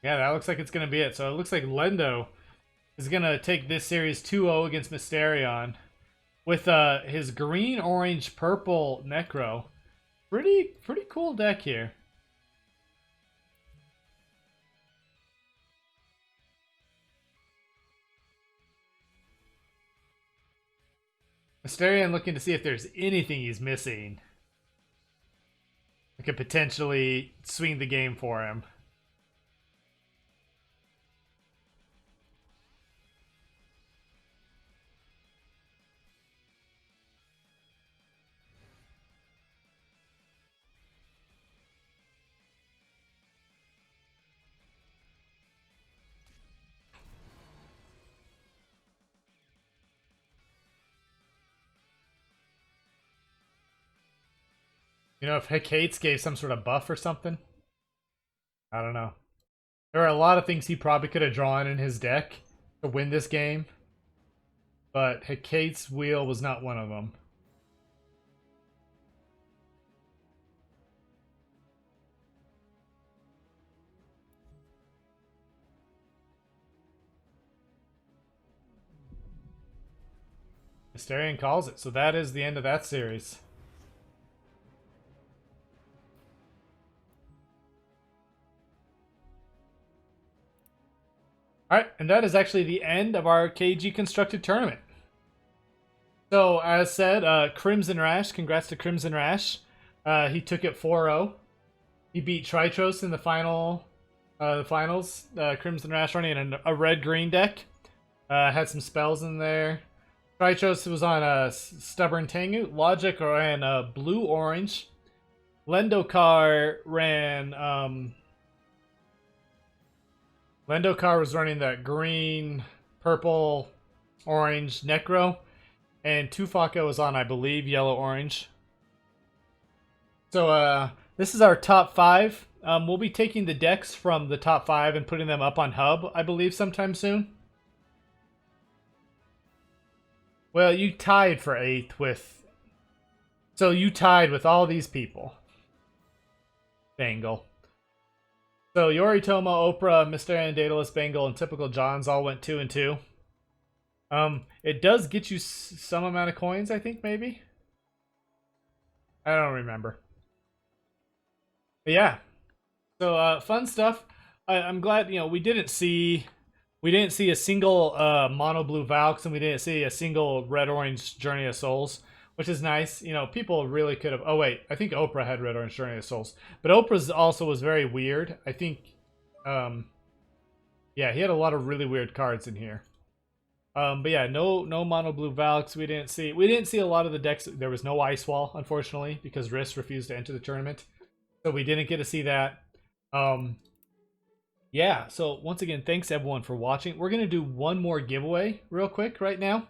Yeah, that looks like it's going to be it. So it looks like Lendo is going to take this series 2-0 against Mysterion. With his green, orange, purple Necro. Pretty cool deck here. Mysterion looking to see if there's anything he's missing that could potentially swing the game for him. If Hecates gave some sort of buff or something? I don't know. There are a lot of things he probably could have drawn in his deck to win this game. But Hecate's wheel was not one of them. Mysterion calls it, so that is the end of that series. Alright, and that is actually the end of our KG Constructed Tournament. So, as said, Crimson Rash, congrats to Crimson Rash. He took it 4-0. He beat Tritros in the finals. Crimson Rash running a red-green deck. Had some spells in there. Tritros was on a Stubborn Tengu. Logic ran blue-orange. Lendokar ran... Lendokar was running that green, purple, orange Necro. And Tufaka was on, I believe, yellow-orange. So, this is our top 5. We'll be taking the decks from the top 5 and putting them up on Hub, I believe, sometime soon. Well, you tied for 8th with... So you tied with all these people. Bangle. So Yoritomo, Oprah, Mysterian, Daedalus, Bengal, and Typical Johns all went 2 and 2. It does get you some amount of coins, I think, maybe. I don't remember. But yeah. So fun stuff. I'm glad, you know, we didn't see a single mono blue Valks, and we didn't see a single red orange Journey of Souls, which is nice. You know, people really could have. Oh wait, I think Oprah had red orange Journey of Souls, but Oprah's also was very weird. I think, yeah, he had a lot of really weird cards in here. But yeah, no mono blue Valks. We didn't see a lot of the decks. There was no Ice Wall, unfortunately, because Riss refused to enter the tournament, so we didn't get to see that. Yeah, so once again, thanks everyone for watching. We're gonna do one more giveaway real quick right now.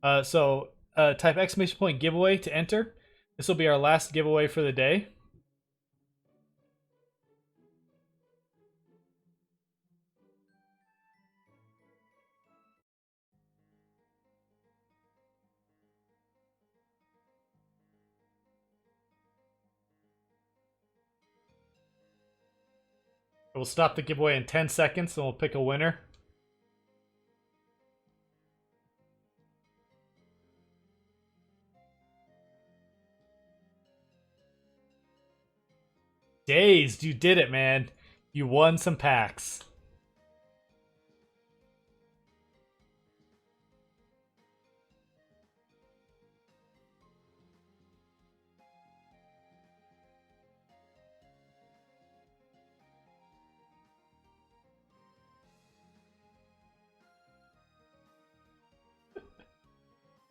Type exclamation point giveaway to enter. This will be our last giveaway for the day. We'll stop the giveaway in 10 seconds and we'll pick a winner. Dazed, you did it, man. You won some packs.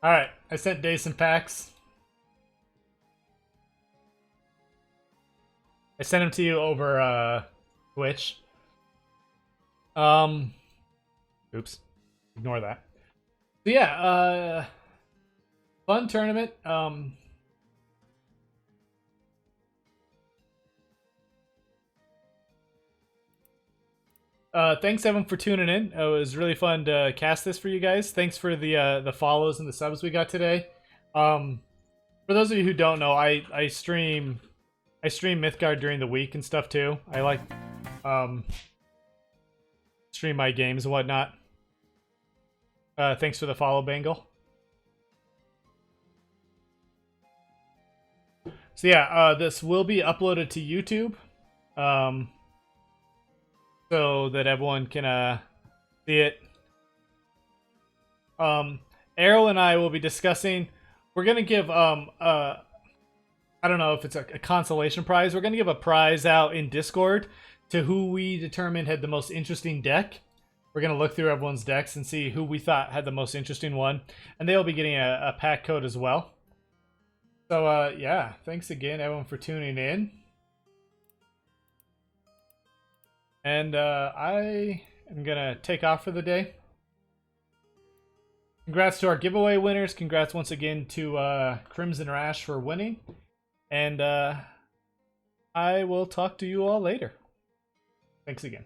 Alright, I sent Dave some packs. I sent them to you over Twitch. Oops. Ignore that. So yeah, fun tournament. Thanks everyone for tuning in. It was really fun to cast this for you guys. Thanks for the follows and the subs we got today. For those of you who don't know, I stream Mythgard during the week and stuff too. I like stream my games and whatnot. Thanks for the follow, Bengal. So yeah, this will be uploaded to YouTube. So that everyone can see it. Arrow and I will be discussing. We're gonna give I don't know if it's a consolation prize. We're gonna give a prize out in Discord to who we determined had the most interesting deck. We're gonna look through everyone's decks and see who we thought had the most interesting one, and they'll be getting a pack code as well. So yeah, thanks again everyone for tuning in. And I am gonna take off for the day. Congrats to our giveaway winners. Congrats once again to Crimson Rash for winning. And I will talk to you all later. Thanks again.